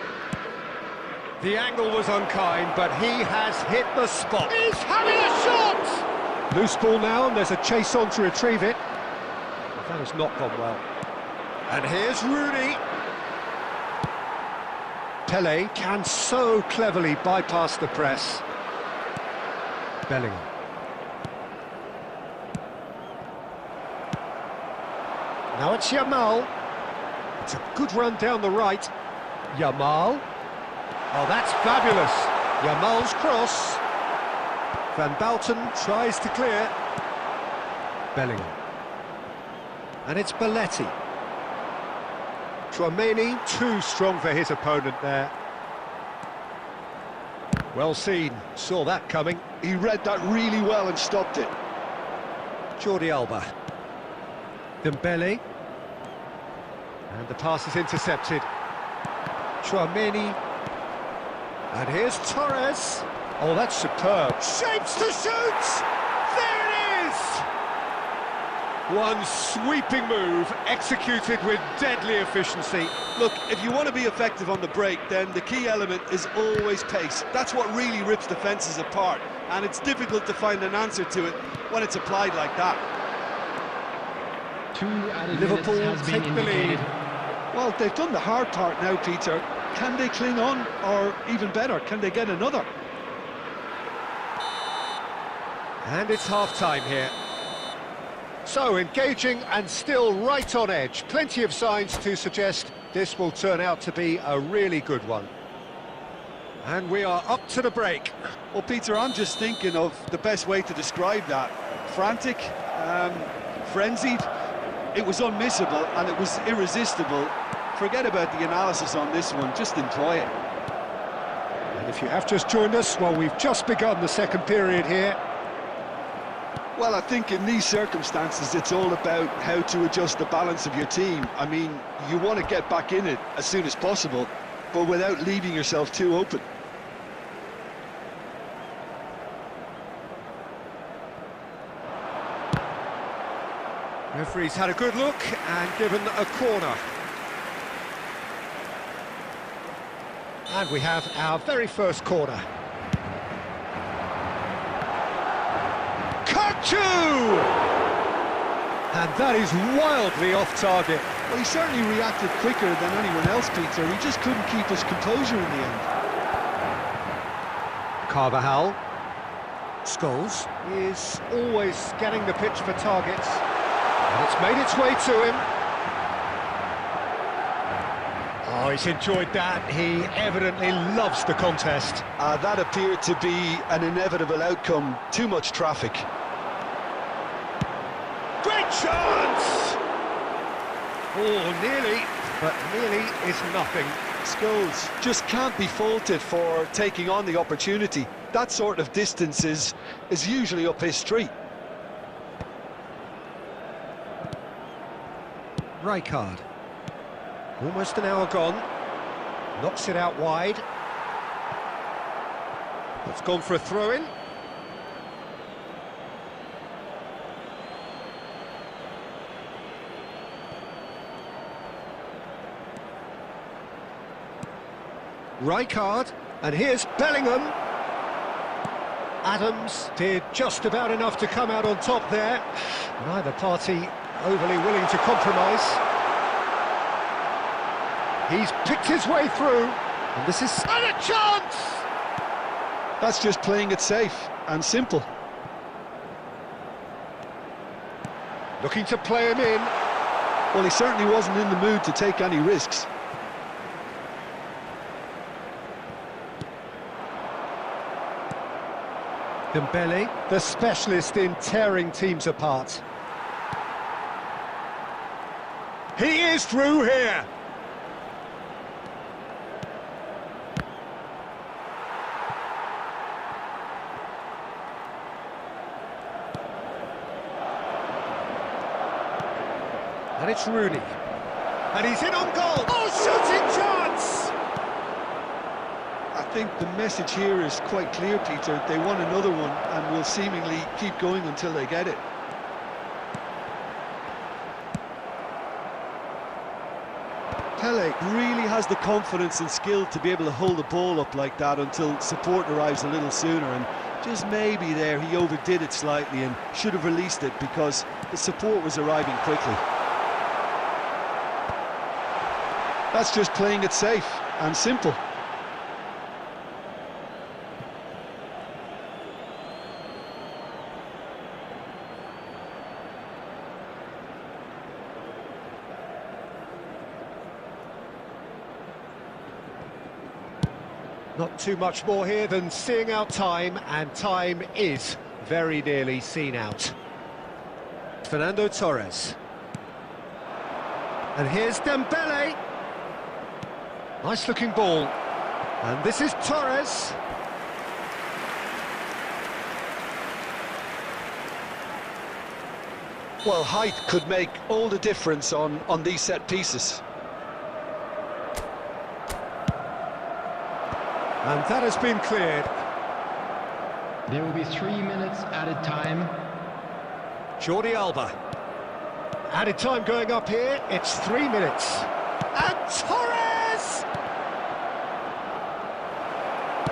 The angle was unkind, but he has hit the spot. He's having a shot! Loose ball now, and there's a chase on to retrieve it. That has not gone well. And here's Rooney. Pele can so cleverly bypass the press. Bellingham. Now it's Yamal. It's a good run down the right. Yamal. Oh, that's fabulous. Yamal's cross. Van Bouten tries to clear. Bellingham. And it's Belletti. Tchouaméni, too strong for his opponent there. Well seen, saw that coming. He read that really well and stopped it. Jordi Alba. Dembele. And the pass is intercepted. Tchouaméni. And here's Torres. Oh, that's superb. Shapes to shoot! There it is! One sweeping move, executed with deadly efficiency. Look, if you want to be effective on the break, then the key element is always pace. That's what really rips defences apart, and it's difficult to find an answer to it when it's applied like that. 2 added Liverpool minutes has take been the lead. indicated. Well, they've done the hard part now, Peter. Can they cling on, or even better, can they get another? And it's half-time here. So, engaging and still right on edge. Plenty of signs to suggest this will turn out to be a really good one. And we are up to the break. Well, Peter, I'm just thinking of the best way to describe that. Frantic, frenzied. It was unmissable and it was irresistible. Forget about the analysis on this one, just enjoy it. And if you have just joined us, well, we've just begun the second period here. Well, I think in these circumstances, it's all about how to adjust the balance of your team. I mean, you want to get back in it as soon as possible, but without leaving yourself too open. Referee's had a good look and given a corner. And we have our very first corner. And that is wildly off target. Well, he certainly reacted quicker than anyone else, Peter. He just couldn't keep his composure in the end. Carvajal. Scholes is always scanning the pitch for targets. And it's made its way to him. Oh, he's enjoyed that. He evidently loves the contest. That appeared to be an inevitable outcome. Too much traffic. Great chance! Oh, nearly, but nearly is nothing. Scholes just can't be faulted for taking on the opportunity. That sort of distance is usually up his street. Rijkaard. Almost an hour gone. Knocks it out wide. It's gone for a throw-in. Rijkaard, and here's Bellingham. Adams did just about enough to come out on top there. Neither party overly willing to compromise. He's picked his way through, and this is and a chance! That's just playing it safe and simple. Looking to play him in. Well, he certainly wasn't in the mood to take any risks. Dembele, the specialist in tearing teams apart. He is through here. And it's Rooney. And he's in on goal. Oh, shooting chance! I think the message here is quite clear, Peter. They want another one and will seemingly keep going until they get it. Pele really has the confidence and skill to be able to hold the ball up like that until support arrives a little sooner, and just maybe there he overdid it slightly and should have released it because the support was arriving quickly. That's just playing it safe and simple. Not too much more here than seeing out time, and time is very nearly seen out. Fernando Torres. And here's Dembele. Nice looking ball. And this is Torres. Well, height could make all the difference on these set pieces. And that has been cleared. There will be 3 minutes added time. Jordi Alba. Added time going up here, it's 3 minutes. And Torres!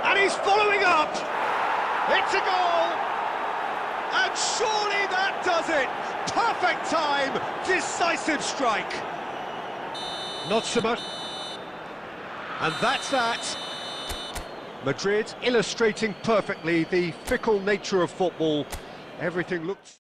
And he's following up! It's a goal! And surely that does it! Perfect time, decisive strike. Not so much. And that's that. Madrid illustrating perfectly the fickle nature of football. Everything looked...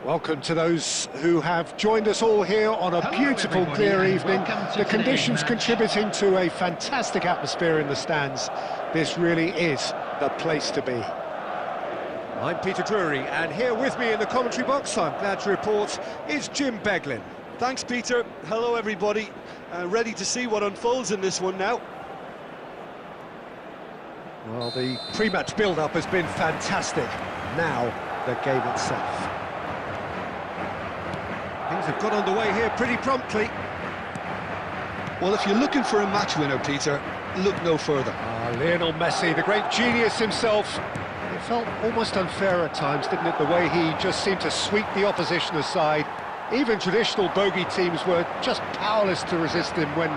Welcome to those who have joined us all here on a Hello, beautiful, everybody, clear and evening. welcome to The today's conditions match. contributing to a fantastic atmosphere in the stands. This really is the place to be. I'm Peter Drury, and here with me in the commentary box, I'm glad to report, is Jim Beglin. Thanks, Peter. Hello, everybody. Ready to see what unfolds in this one now. Well, the pre-match build-up has been fantastic. Now, the game itself. Things have got underway here pretty promptly. Well, if you're looking for a match winner, Peter, look no further. Lionel Messi, the great genius himself. It felt almost unfair at times, didn't it, the way he just seemed to sweep the opposition aside. Even traditional bogey teams were just powerless to resist him when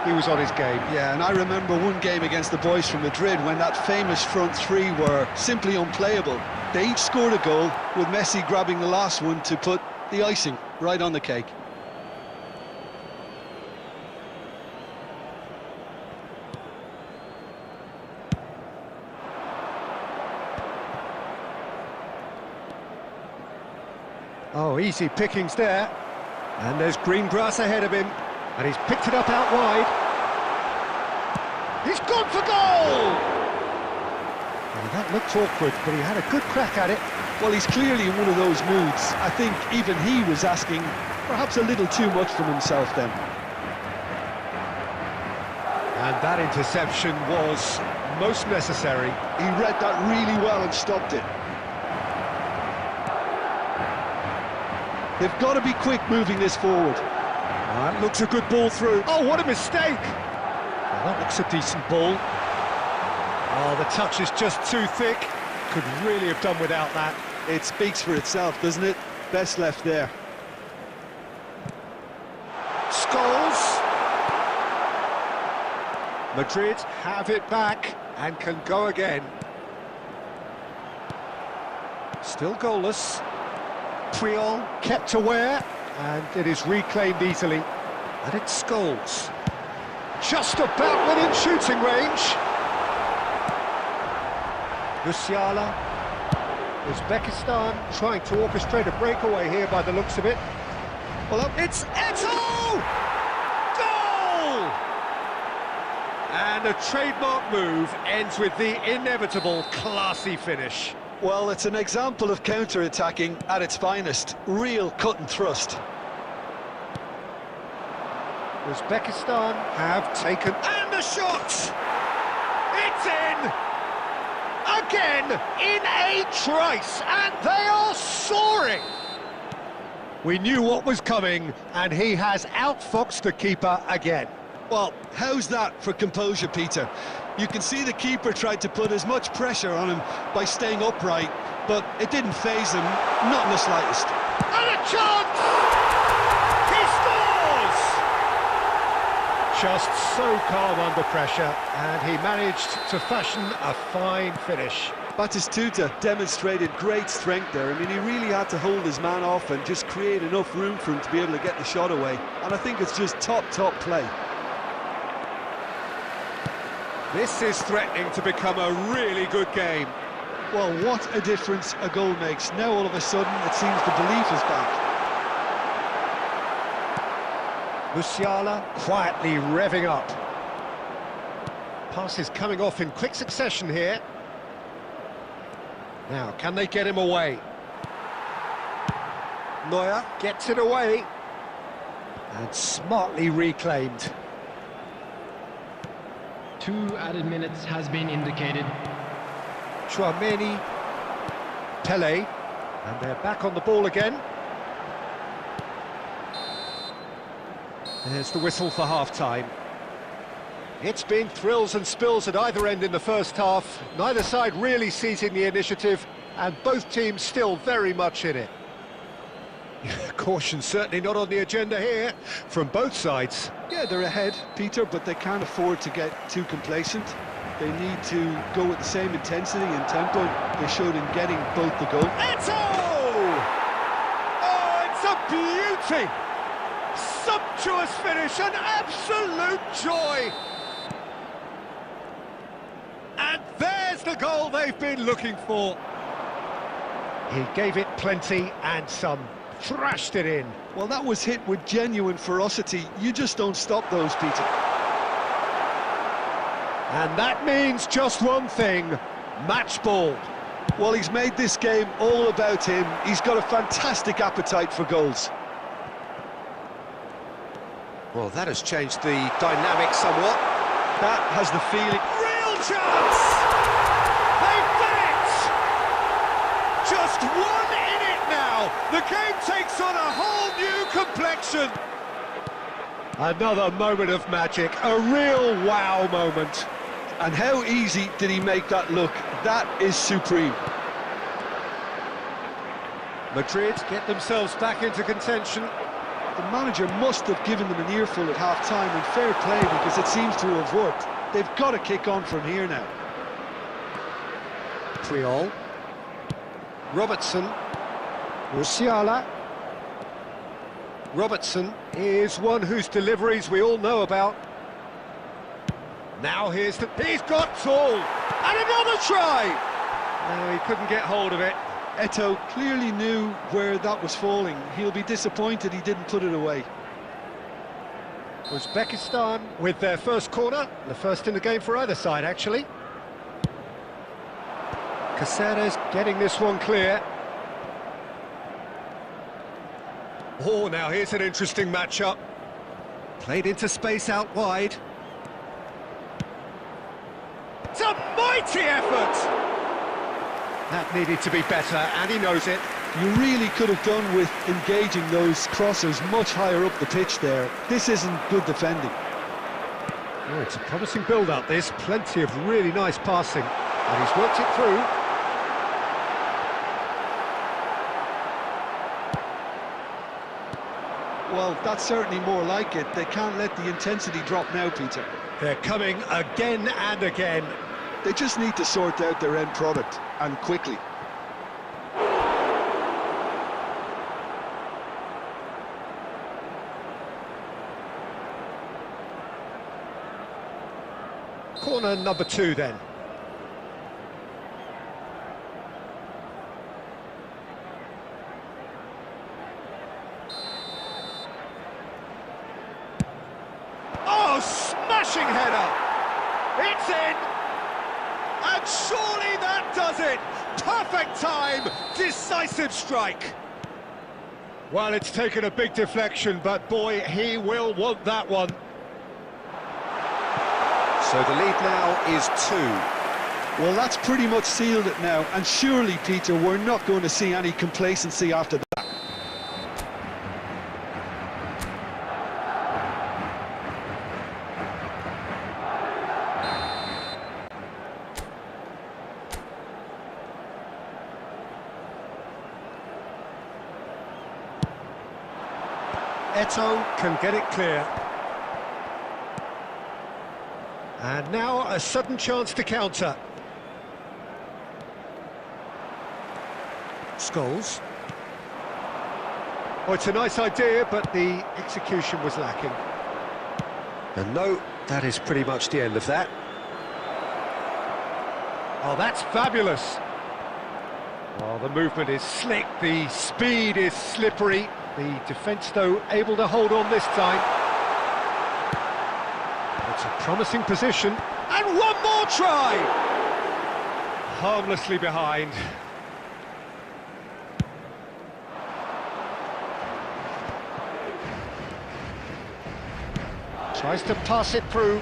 he was on his game. Yeah, and I remember one game against the boys from Madrid when that famous front three were simply unplayable. They each scored a goal, with Messi grabbing the last one to put the icing right on the cake. Oh, easy pickings there. And there's green grass ahead of him. And he's picked it up out wide. He's gone for goal! Well, that looked awkward, but he had a good crack at it. Well, he's clearly in one of those moods. I think even he was asking perhaps a little too much from himself then. And that interception was most necessary. He read that really well and stopped it. They've got to be quick moving this forward. That looks a good ball through. Oh, what a mistake! Well, that looks a decent ball. Oh, the touch is just too thick. Could really have done without that. It speaks for itself, doesn't it? Best left there. Scholes. Madrid have it back and can go again. Still goalless. Puyol kept aware, and it is reclaimed easily. And it's Scholes. Just about within shooting range. Musiala. Uzbekistan trying to orchestrate a breakaway here by the looks of it. Well, it's Eto'o! Goal! And a trademark move ends with the inevitable classy finish. Well, it's an example of counter-attacking at its finest. Real cut and thrust. Uzbekistan have taken... And the shot! It's in! Again, in a trice, and they are soaring! We knew what was coming, and he has outfoxed the keeper again. Well, how's that for composure, Peter? You can see the keeper tried to put as much pressure on him by staying upright, but it didn't faze him, not in the slightest. And a chance! He scores! Just so calm under pressure, and he managed to fashion a fine finish. Batistuta demonstrated great strength there. I mean, he really had to hold his man off and just create enough room for him to be able to get the shot away. And I think it's just top play. This is threatening to become a really good game. Well, what a difference a goal makes. Now all of a sudden it seems the belief is back. Musiala quietly revving up. Passes coming off in quick succession here. Now, can they get him away? Neuer gets it away. And smartly reclaimed. 2 added minutes has been indicated. Chouameni, Pele, and they're back on the ball again. There's the whistle for half-time. It's been thrills and spills at either end in the first half. Neither side really seizing the initiative, and both teams still very much in it. Caution certainly not on the agenda here, from both sides. Yeah, they're ahead, Peter, but they can't afford to get too complacent. They need to go with the same intensity and tempo they showed in getting both the goal. Eto'o! Oh, it's a beauty! Sumptuous finish, an absolute joy! And there's the goal they've been looking for. He gave it plenty and some. thrashed it in. Well, that was hit with genuine ferocity. You just don't stop those, Peter. And that means just one thing, match ball. Well, he's made this game all about him. He's got a fantastic appetite for goals. Well, that has changed the dynamic somewhat. That has the feeling. Real chance! They've done it! Just one in it now. The game takes on a whole new complexion. Another moment of magic, a real wow moment. And how easy did he make that look? That is supreme. Madrid get themselves back into contention. The manager must have given them an earful at half-time, and fair play, because it seems to have worked. They've got to kick on from here now. Puyol. Robertson. Musiala. Robertson is one whose deliveries we all know about. Now he's got Saul, and another try! No, he couldn't get hold of it. Eto'o clearly knew where that was falling. He'll be disappointed he didn't put it away. Uzbekistan with their first corner, the first in the game for either side, actually. Caceres getting this one clear. Oh, now here's an interesting matchup. Played into space out wide. It's a mighty effort! That needed to be better, and he knows it. You really could have done with engaging those crossers much higher up the pitch there. This isn't good defending. Oh, it's a promising build-up, this. Plenty of really nice passing, and he's worked it through. Well, that's certainly more like it. They can't let the intensity drop now, Peter. They're coming again and again. They just need to sort out their end product, and quickly. Corner number 2 then. Oh, smashing header! It's in! And surely that does it! Perfect time! Decisive strike! Well, it's taken a big deflection, but boy, he will want that one. So the lead now is 2. Well, that's pretty much sealed it now, and surely, Peter, we're not going to see any complacency after that. Eto'o can get it clear. And now a sudden chance to counter. Scholes. Oh, it's a nice idea, but the execution was lacking. And no, that is pretty much the end of that. Oh, that's fabulous. Oh, the movement is slick, the speed is slippery. The defence, though, able to hold on this time. It's a promising position. And one more try! Harmlessly behind. Tries to pass it through.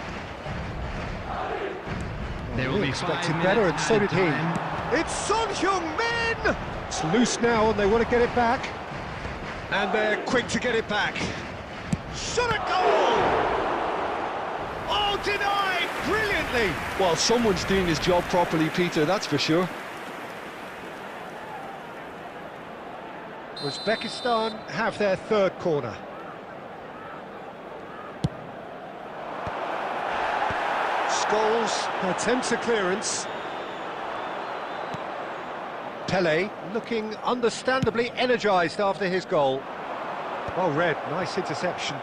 There will be expected 5 better, and minutes so did he. added time. It's Son Heung-min! It's loose now, and they want to get it back. And they're quick to get it back. Shot at goal! Oh, denied brilliantly! Well, someone's doing his job properly, Peter, that's for sure. Uzbekistan have their third corner. Scholes attempts a clearance. Pele looking understandably energised after his goal. Well read, nice interception.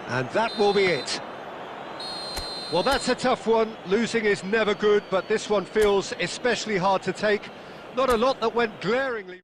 And that will be it. Well, that's a tough one. Losing is never good, but this one feels especially hard to take. Not a lot that went glaringly.